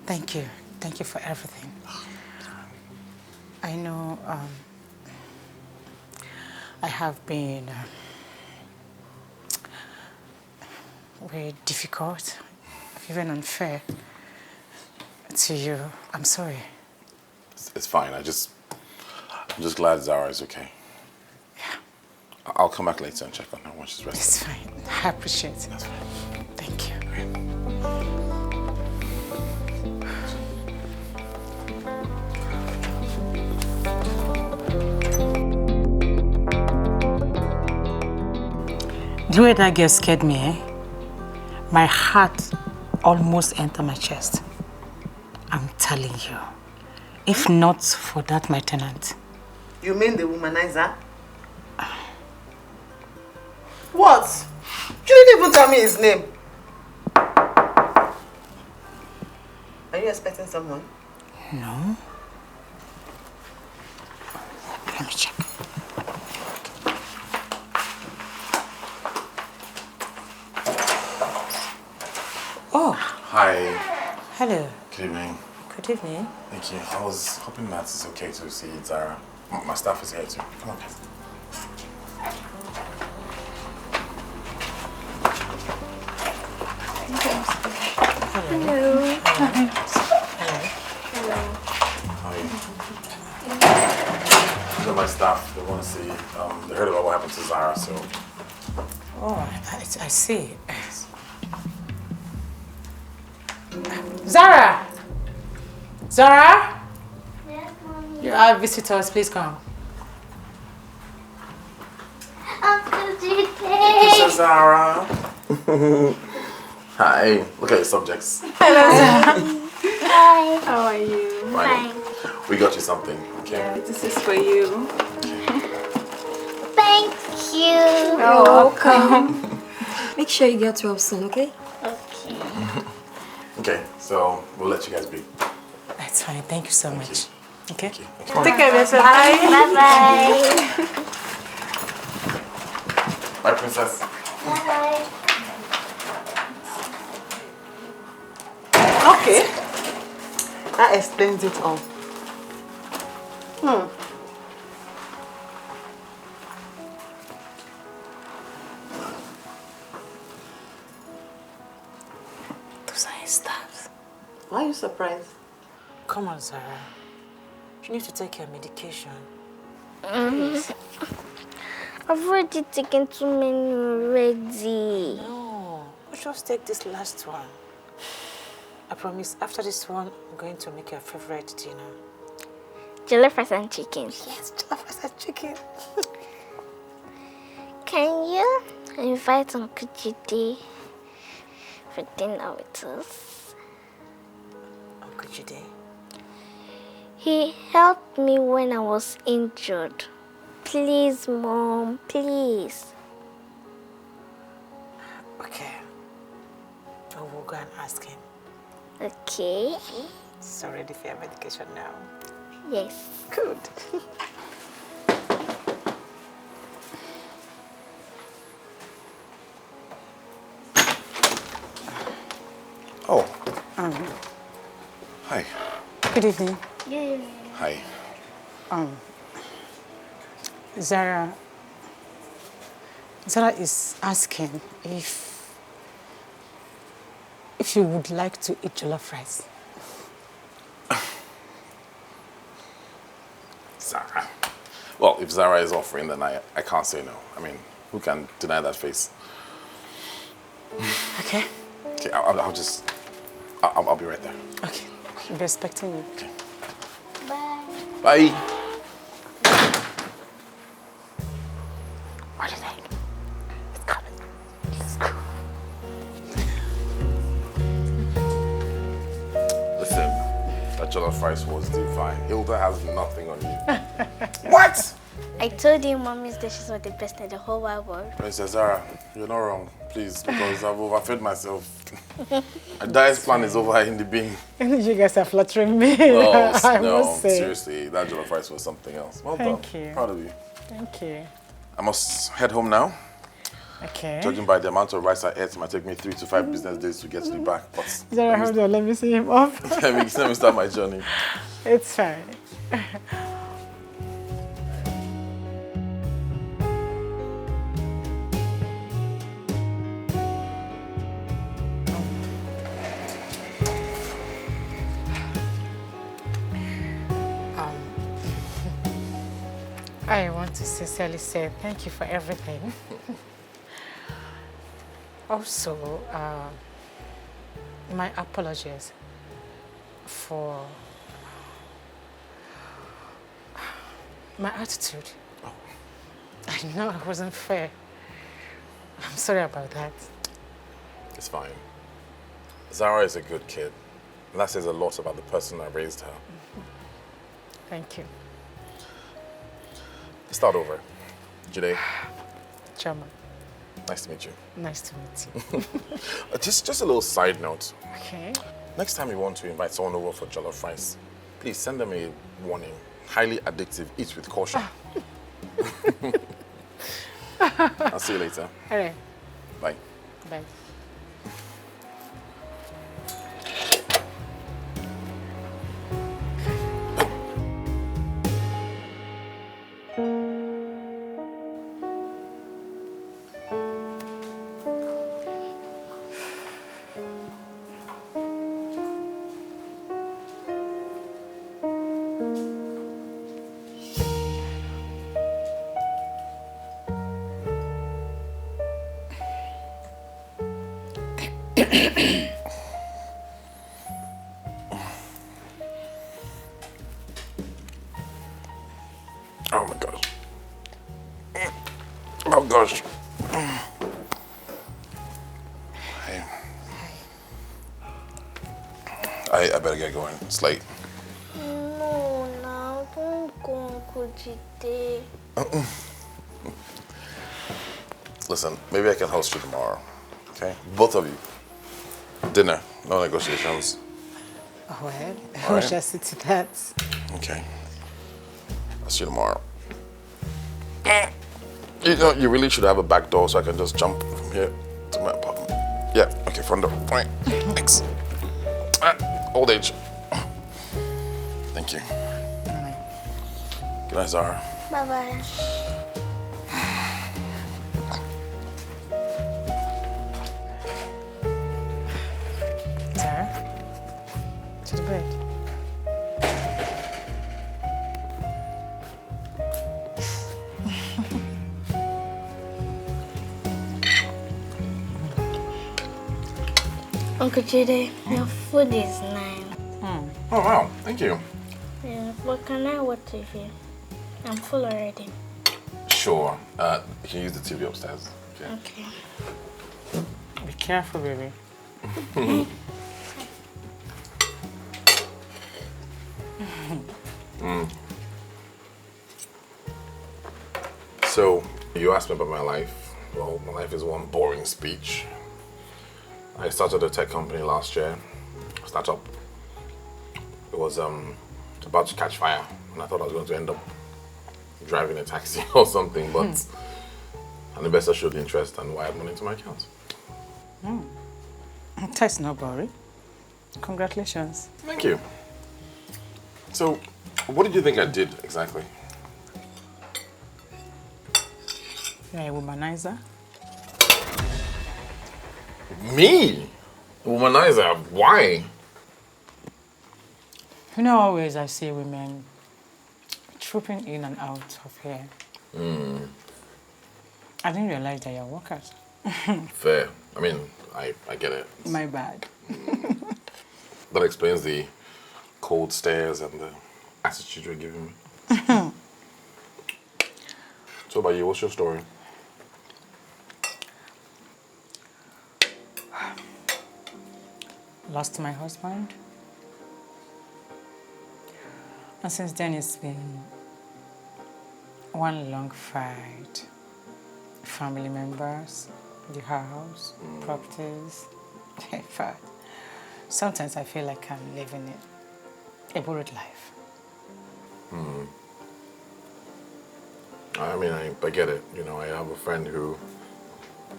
Thank you. Thank you for everything. I know I have been very difficult, even unfair to you. I'm sorry. It's fine. I'm just glad Zara is okay. Yeah. I'll come back later and check on her when she's rested. It's fine. I appreciate it. That's fine. Thank you. The way that girl scared me, my heart almost entered my chest. I'm telling you. If not for that, my tenant. You mean the womanizer? What? You didn't even tell me his name. Are you expecting someone? No. Let me check. Oh. Hi. Hello. Good evening. Good evening. Thank you. I was hoping that it's okay to see Zara. My staff is here too. Come on. Hello. How are you? These are my staff. They want to see. They heard about what happened to Zara, so. Oh, I see. Zara! Zara! Yes, Mommy. You are visitors. Please come. Uncle This is Zara. Hi. Look at your subjects. Hello, Zara. Hi. How are you? Fine. We got you something, okay? Yeah, this is for you. Thank you. You're welcome. Make sure you get 12 soon, okay? Okay. Okay, so we'll let you guys be. That's fine. Thank you so much. Okay? Thank you. Take care of yourself. Bye-bye. Bye, princess. Bye-bye. Okay. That explains it all. Those are his staffs. Why are you surprised? Come on, Zara. You need to take your medication. I've already taken too many already. No. We'll just take this last one. I promise, after this one, I'm going to make your favorite dinner. Jollof rice and chicken. Yes, jollof rice and chicken. Can you invite Uncle Jide for dinner with us? Uncle Jide? He helped me when I was injured. Please, Mom, please. Okay. Oh, we'll go and ask him. Okay. So ready for your medication now? Yes. Good. Oh. Hi. Good evening. Yeah. Hi. Zara is asking if you would like to eat jollof rice. Zara. Well, if Zara is offering, then I can't say no. I mean, who can deny that face? Okay. Okay, I'll be right there. Okay. I'll be expecting you. Okay. Bye. Bye. What is that? It's coming. Let's go. Listen, that jollof rice was divine. Hilda has nothing on you. What? I told you mommy's dishes were the best in the whole wide world. Princess Zara, you're not wrong, please, because I've overfed myself. My diet plan is over in the bin. You guys are flattering me. No, I no, must say. seriously, that jollof rice was something else. Well done. Thank you. Proud of you. Thank you. I must head home now. Okay. Judging by the amount of rice I ate, it might take me 3 to 5 business days to get to the back. But Zara, hold on, let me see him off. let me start my journey. It's fine. I want to sincerely say thank you for everything. Also, my apologies for my attitude. Oh. I know I wasn't fair. I'm sorry about that. It's fine. Zara is a good kid. And that says a lot about the person that raised her. Thank you. Let's start over. Jide. Chama. Nice to meet you. Nice to meet you. Just a little side note. Okay. Next time you want to invite someone over for jollof rice, please send them a warning. Highly addictive. Eat with caution. I'll see you later. All right. Bye. Bye. Oh my gosh. Oh gosh. Hey. I better get going. It's late. No, now don't go, Uncle Jide. Listen, maybe I can host you tomorrow. Okay? Both of you. Dinner. No negotiations. Well, All we right. shall see to that. Okay. I'll see you tomorrow. You know, you really should have a back door so I can just jump from here to my apartment. Yeah, okay, front door. Fine. Thanks. Old age. Thank you. Good night, Zara. Bye-bye. Sarah, to the bed. Uncle Jide, your food is nice. Oh, wow. Thank you. Yeah, but can I watch TV? I'm full already. Sure. You can use the TV upstairs. Okay. Okay. Be careful, baby. So, you asked me about my life. Well, my life is one boring speech. I started a tech company last year, startup. It was about to catch fire, and I thought I was going to end up driving a taxi or something, but an investor showed interest and wired money into my account. That's not boring. Congratulations. Thank you. So, what did you think I did exactly? You're a womanizer. Me? Womanizer? Why? You know, always I see women trooping in and out of here. I didn't realize that you're workers. Fair. I mean, I get it. My bad. That explains the cold stares and the attitude you're giving me. So about you, what's your story? Lost my husband. And since then it's been one long fight. Family members, the house, properties. In fact, sometimes I feel like I'm living a borrowed life. I mean, I get it. You know, I have a friend who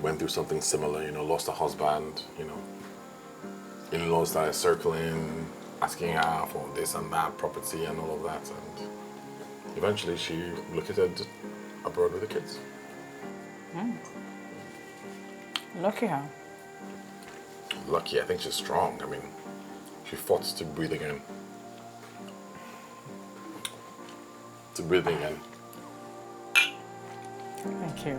went through something similar, you know, lost a husband, you know. In-laws started circling, asking her for this and that, property and all of that. And eventually she relocated abroad with the kids. Lucky her. Lucky, I think she's strong. I mean, she fought to breathe again. To breathe again. Thank you.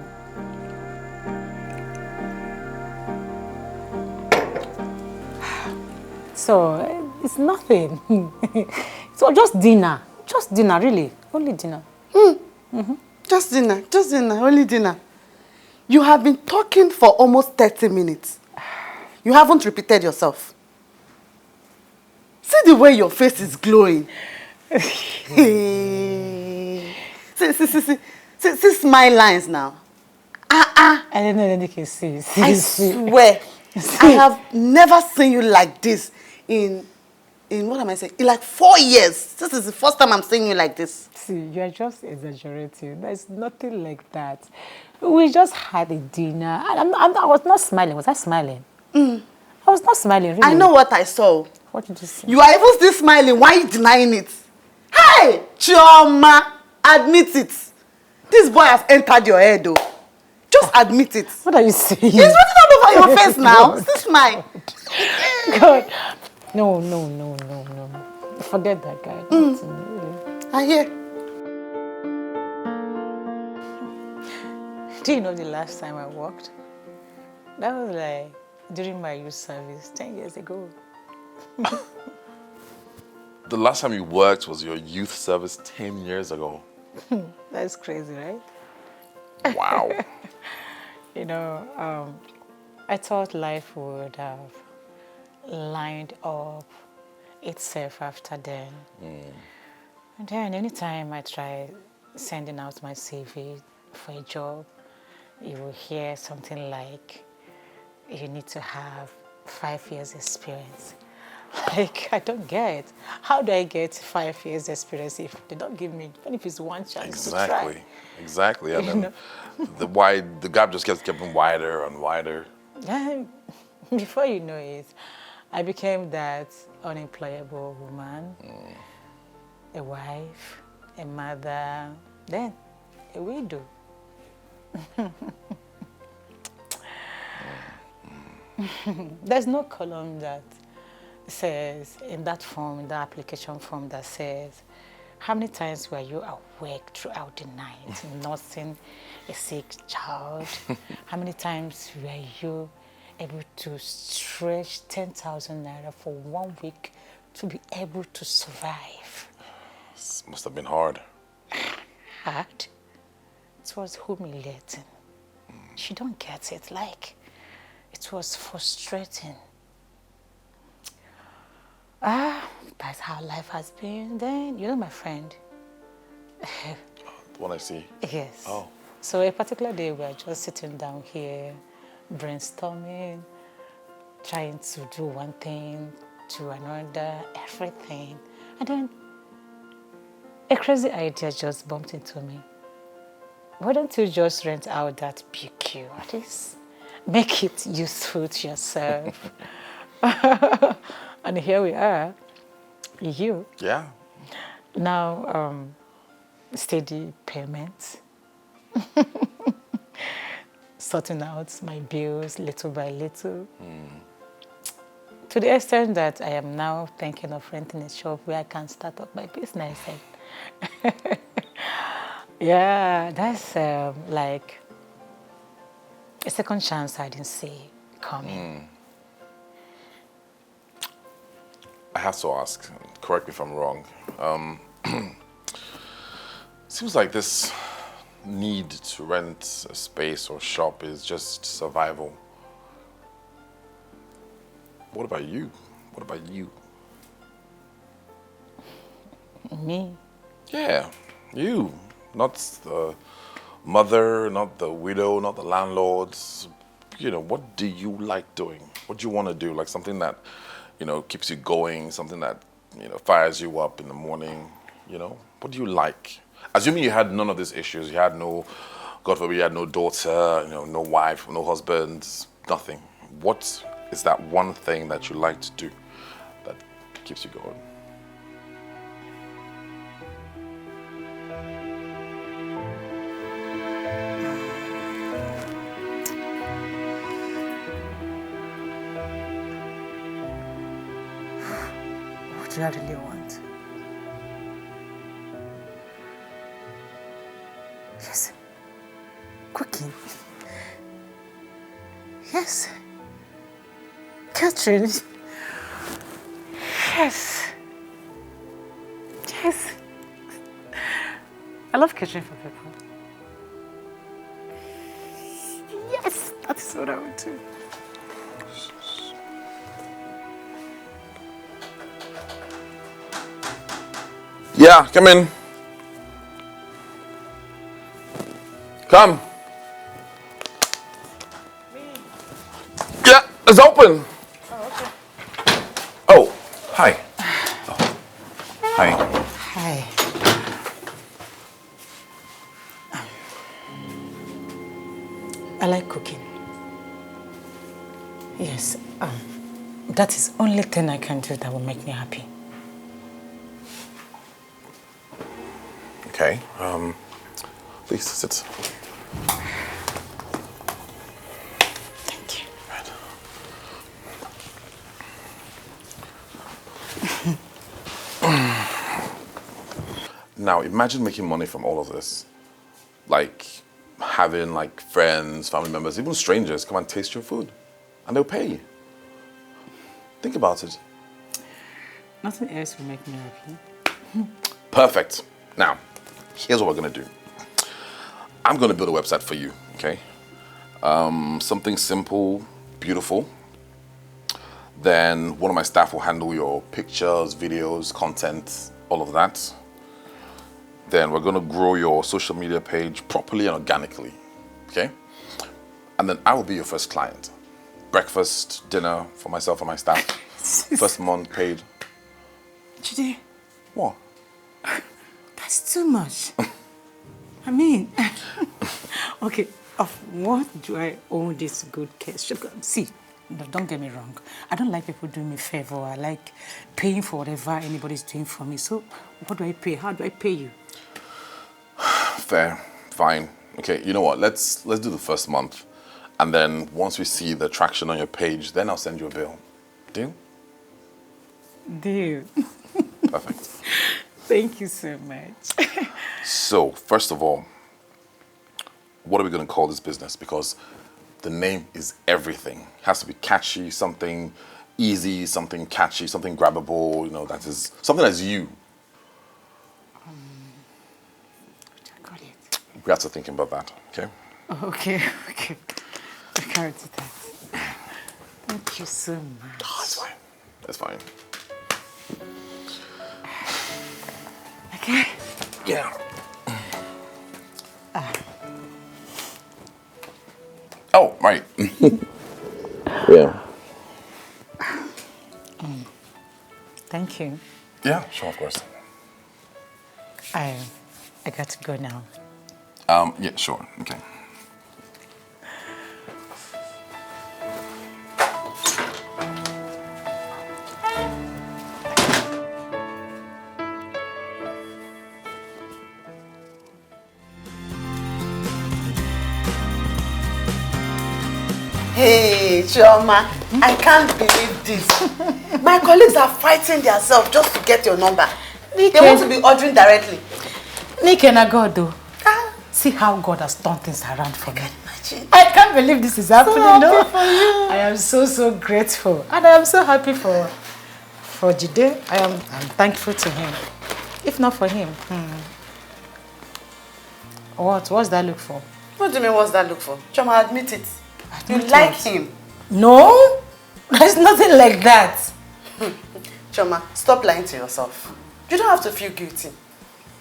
So, it's nothing. So just dinner. Just dinner, really. Only dinner. Just dinner, only dinner. You have been talking for almost 30 minutes. You haven't repeated yourself. See the way your face is glowing. See smile lines now. I don't know if you can see. I swear, I have never seen you like this in what am I saying? In like 4 years. This is the first time I'm seeing you like this. See, you are just exaggerating. There's nothing like that. We just had a dinner. I was not smiling. Was I smiling? I was not smiling, really. I know what I saw. What did you say? You are even still smiling. Why are you denying it? Hey, Chioma, admit it. This boy has entered your head, though. Just admit it. What are you saying? He's written all over your face now. Still smile. God. No. Forget that guy. I hear. Do you know the last time I worked? That was like during my youth service 10 years ago. The last time you worked was your youth service 10 years ago. That's crazy, right? Wow. You know, I thought life would have lined up itself after then. And then anytime I try sending out my CV for a job, you will hear something like, you need to have 5 years experience. Like, I don't get. How do I get 5 years experience if they don't give me, even if it's one chance to try? Exactly. And then the gap just kept getting wider and wider. Then, before you know it, I became that unemployable woman, a wife, a mother, then a widow. There's no column that says, in that form, in the application form that says, how many times were you awake throughout the night, nursing a sick child? How many times were you able to stretch 10,000 naira for 1 week to be able to survive? This must have been hard. Hard? It was humiliating. She don't get it. Like, it was frustrating. That's how life has been. Then, you know my friend. The one I see? Yes. Oh. So a particular day, we were just sitting down here, brainstorming, trying to do one thing to another, everything. And then a crazy idea just bumped into me. Why don't you just rent out that BQ? At least make it useful to yourself. And here we are, you. Yeah. Now, steady payments. Sorting out my bills little by little. To the extent that I am now thinking of renting a shop where I can start up my business. Yeah, that's like a second chance I didn't see coming. I have to ask, correct me if I'm wrong. Seems like this need to rent a space or shop is just survival. What about you? What about you? Me? Yeah, you. Not the mother, not the widow, not the landlords. You know, what do you like doing? What do you want to do? Like something that, you know, keeps you going, something that, you know, fires you up in the morning, you know? What do you like? Assuming you had none of these issues, you had no, God forbid, you had no daughter, you know, no wife, no husband, nothing. What is that one thing that you like to do that keeps you going? What do I really want? Yes. Cooking. Yes. Catherine. Yes. Yes. I love catering for people. Yes, that's what I would do. Yeah, come in. Come. Yeah, it's open. Oh, hi. Oh. Hi. Hi. I like cooking. Yes, that is the only thing I can do that will make me happy. Okay, please sit. Thank you. Now, imagine making money from all of this. Like, having like friends, family members, even strangers come and taste your food. And they'll pay you. Think about it. Nothing else will make me happy. Perfect. Now, here's what we're gonna do. I'm gonna build a website for you, okay? Something simple, beautiful. Then one of my staff will handle your pictures, videos, content, all of that. Then we're gonna grow your social media page properly and organically, okay? And then I will be your first client. Breakfast, dinner for myself and my staff. First month paid. Jide. What? That's too much. I mean, okay, of what do I owe this good cash? See, no, don't get me wrong. I don't like people doing me a favor. I like paying for whatever anybody's doing for me. So what do I pay? How do I pay you? Fair, fine. Okay, you know what? Let's do the first month. And then once we see the traction on your page, then I'll send you a bill. Deal? Deal. Perfect. Thank you so much. So, first of all, what are we going to call this business? Because the name is everything. It has to be catchy, something easy, something catchy, something grabbable, you know, that is something that's you. We have to think about that, okay? Okay. I can't do that. Thank you so much. Oh, that's fine. That's fine. Okay? Yeah. Oh, right. Yeah. Thank you. Yeah, sure, of course. I got to go now. Yeah, sure. Okay. Hey, Chioma, I can't believe this. My colleagues are fighting themselves just to get your number. They want to be ordering directly. Nike na God though. See how God has turned things around for me. I can't believe this is happening. No, for you. I am so grateful, and I am so happy for Jide. I'm thankful to him. If not for him, What's that look for? What do you mean? What's that look for? Choma, admit it. You like him? No, there's nothing like that. Choma, stop lying to yourself. You don't have to feel guilty.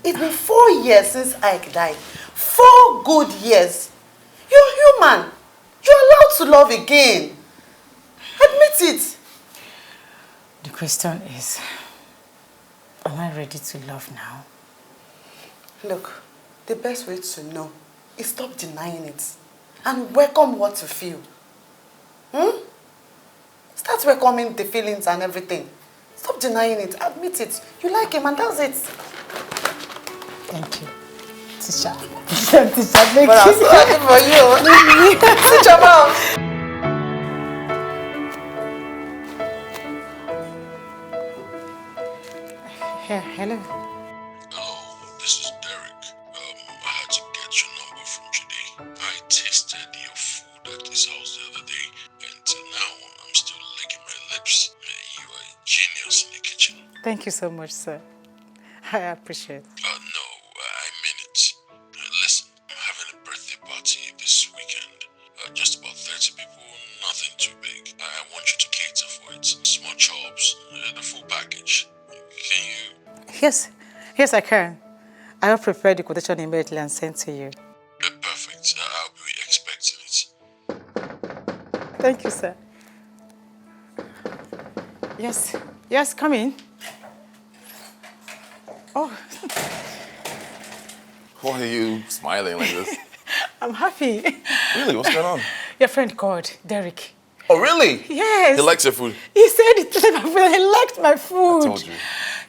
It's been 4 years since Ike died. 4 good years. You're human. You're allowed to love again. Admit it. The question is, am I ready to love now? Look, the best way to know is stop denying it and welcome what you feel. Start welcoming the feelings and everything. Stop denying it. Admit it. You like him and that's it. Thank you. Teacher, thank you. But I'm so happy for you. Teacher, mom. Hello. Hello, this is Derek. I had to get your number from Judy. I tasted your food at his house the other day, and till now I'm still licking my lips. You are a genius in the kitchen. Thank you so much, sir. I appreciate it. No, I mean it. Listen, I'm having a birthday party this weekend. Just about 30 people, nothing too big. I want you to cater for it. Small chops, the full package. Can you? Yes, I can. I will prepare the quotation immediately and send to you. Perfect. I'll be expecting it. Thank you, sir. Yes, come in. Oh. Why are you smiling like this? I'm happy. Really? What's going on? Your friend called, Derek. Oh, really? Yes. He likes your food? He said he liked my food. I told you.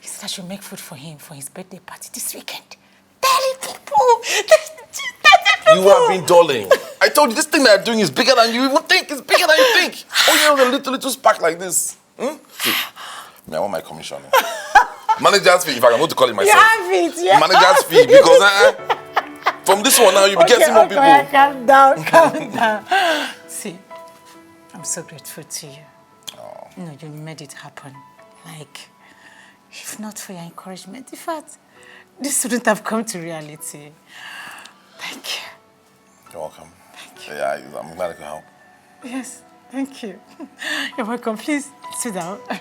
He said I should make food for him for his birthday party this weekend. 30 people! 30 people! You have been dulling. I told you this thing that I'm doing is bigger than you even think. It's bigger than you think. Oh, you know, the little spark like this. See, I want my commission. Manager's fee, if I can go to call it myself. You have it, yeah. Manager's fee, because from this one now, you'll be getting more people. Okay, calm down. See, I'm so grateful to you. Oh. You know, you made it happen. Like, if not for your encouragement, in fact, this wouldn't have come to reality. Thank you. You're welcome. Thank you. Yeah, I'm glad I could help. Yes, thank you. You're welcome. Please sit down. I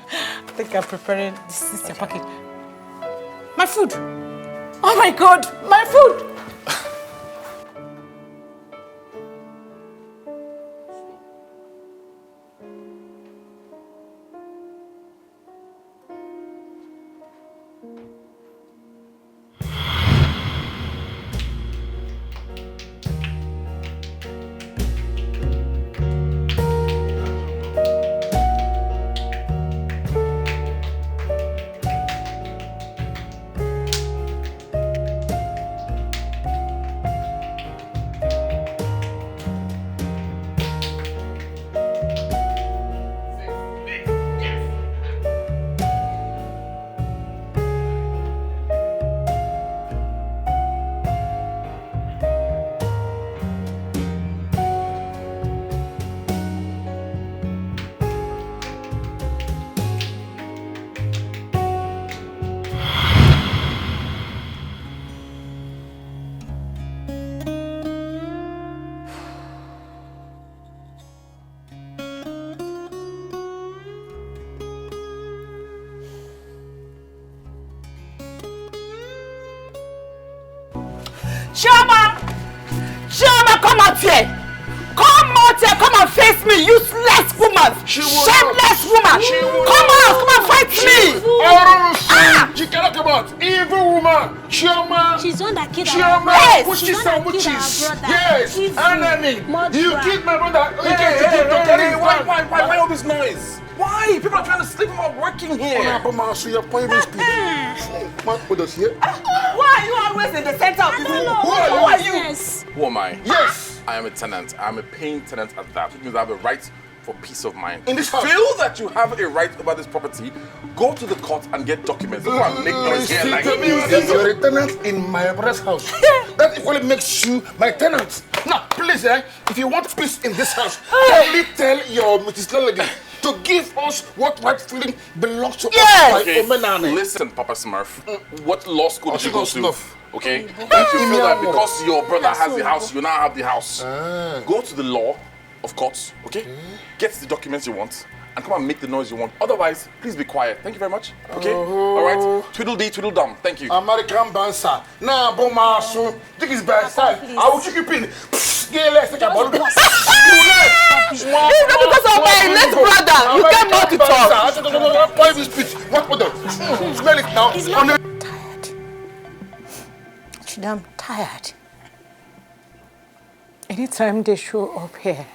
think I'm preparing. This is your package. My food. Oh my God, my food. Chioma, come out here! Come and face me, useless woman! Shameless woman! Come and fight me! She cannot come out! Evil woman! Chioma! She's one that killed our brother. Yes! Witches and witches! Yes! Enemy! You killed my brother! Why all this noise? Why? People are trying to sleep while working here. What happened, Master? You're playing these people. Man, with us here. Why are you always in the center of the room? Who are you? Who am I? Yes! I am a tenant. I am a paying tenant at that, which means I have a right for peace of mind. In this house? Feel that you have a right over this property, go to the court and get documents. Don't go and make noise here like you're a tenant in my brother's house. That equally makes you my tenant. Now, please, if you want peace in this house, only tell your Mrs. Lady to give us what rightfully belongs to us by Omenane. Listen, Papa Smurf, what law school did you go to? Okay? If you feel that because your brother has the house, you now have the house, go to the law of courts, okay? Get the documents you want and come and make the noise you want. Otherwise, please be quiet. Thank you very much. Okay? All right? Tweedledee, tweedledum. Thank you. American bansa. Now, Bomasu, this is bad side. I will check you pin. It's not because of my late brother. You can't not to talk. Why this speech? What? Smell it now. I'm tired. Anytime they show up here,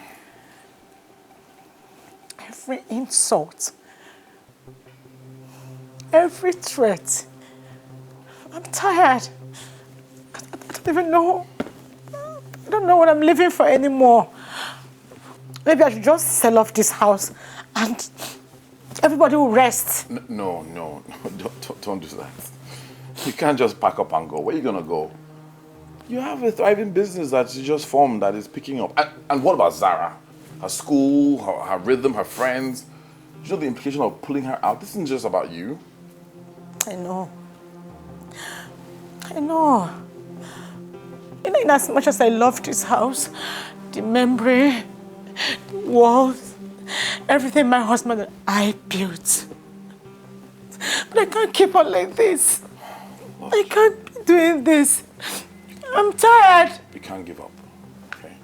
every insult, every threat, I'm tired. I don't even know. I don't know what I'm living for anymore. Maybe I should just sell off this house and everybody will rest. No, don't do that. You can't just pack up and go. Where are you gonna go? You have a thriving business that you just formed that is picking up. And what about Zara? Her school, her rhythm, her friends. You know the implication of pulling her out? This isn't just about you. I know. In as much as I love this house, the memory, the walls, everything my husband and I built. But I can't keep on like this. I can't be doing this. I'm tired. You can't give up, okay?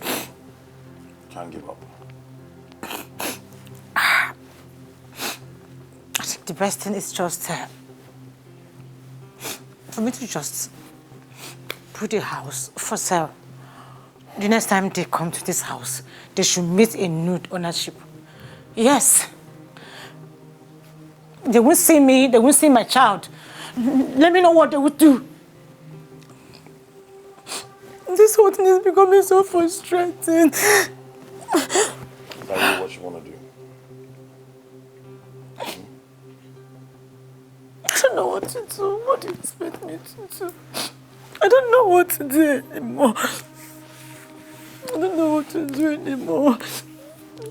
You can't give up. I think the best thing is just for me to just put the house for sale. The next time they come to this house, they should meet a new ownership. Yes. They won't see me, they won't see my child. Let me know what they would do. This whole thing is becoming so frustrating. Is that really what you want to do? I don't know what to do. What do you expect me to do? I don't know what to do anymore. I don't know what to do anymore.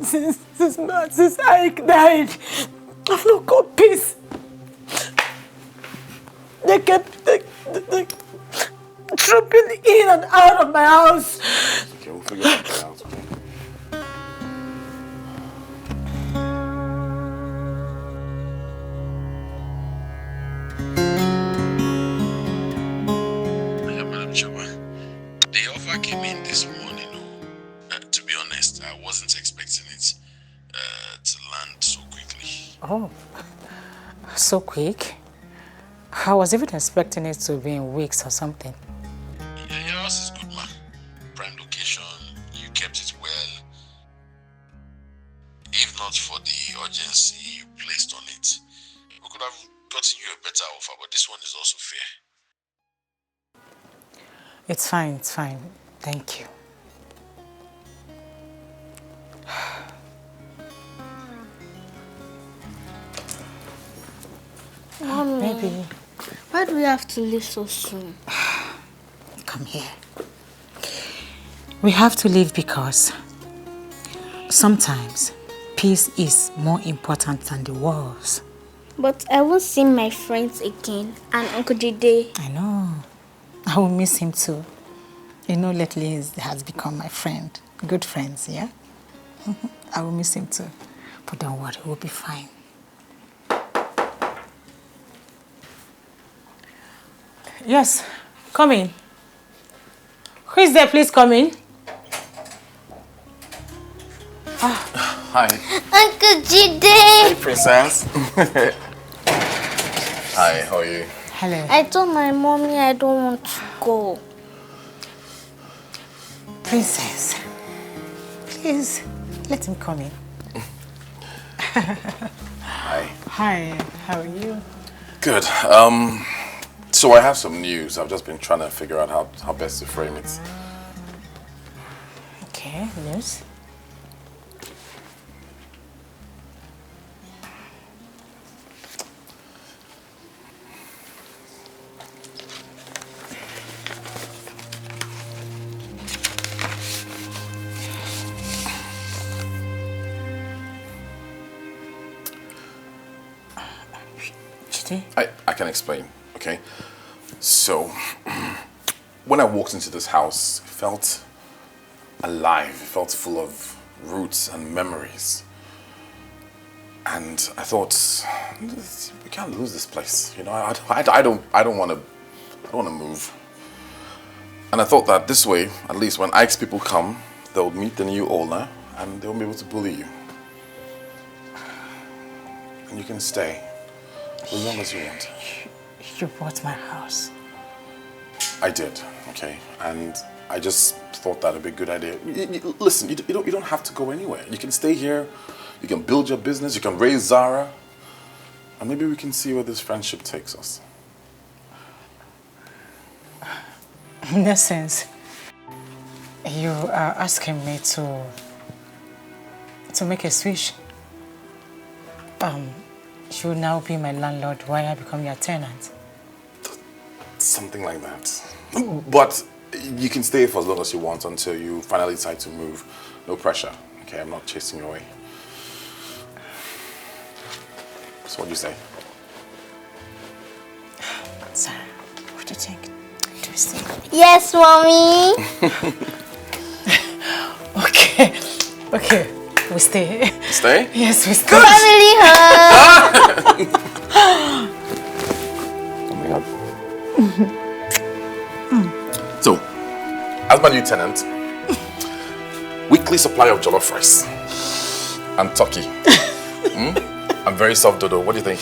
Since Ike died, I've not got peace. They kept trooping in and out of my house. Okay, we'll figure something out, okay? The offer came in this morning. To be honest, I wasn't expecting it to land so quickly. Oh, so quick? I was even expecting it to be in weeks or something. Yeah, your house is good, ma. Prime location, you kept it well. If not for the urgency you placed on it, we could have gotten you a better offer, but this one is also fair. It's fine. Thank you. Mommy, Baby. Why do we have to leave so soon? Come here. We have to leave because sometimes peace is more important than the wars. But I won't see my friends again and Uncle Jide. I know. I will miss him too. You know, lately he has become my friend. Good friends, yeah? I will miss him too. But don't worry, we'll be fine. Yes, come in. Who is there? Please come in. Hi. Uncle Jide! Hey, princess. Hi, how are you? Hello. I told my mommy I don't want to go. Princess, please let him come in. Hi. Hi, how are you? Good. So I have some news. I've just been trying to figure out how best to frame it. News? I can explain, okay? So, when I walked into this house, it felt alive. It felt full of roots and memories. And I thought, we can't lose this place. You know, I don't want to move. And I thought that this way, at least when IX people come, they'll meet the new owner and they'll be able to bully you. And you can stay as long as you want. You bought my house. I did, okay? And I just thought that'd be a good idea. Listen, you don't have to go anywhere. You can stay here, you can build your business, you can raise Zara, and maybe we can see where this friendship takes us. In essence, you are asking me to make a switch. You will now be my landlord while I become your tenant. Something like that. But you can stay for as long as you want until you finally decide to move. No pressure, okay? I'm not chasing you away. So what do you say? Sarah, what do you think? Do we stay? Yes, Mommy. Okay, we stay. Stay? Yes, we stay. Family hug. Oh my God. So, as my new tenant, weekly supply of jollof rice and turkey. And very soft dodo. What do you think?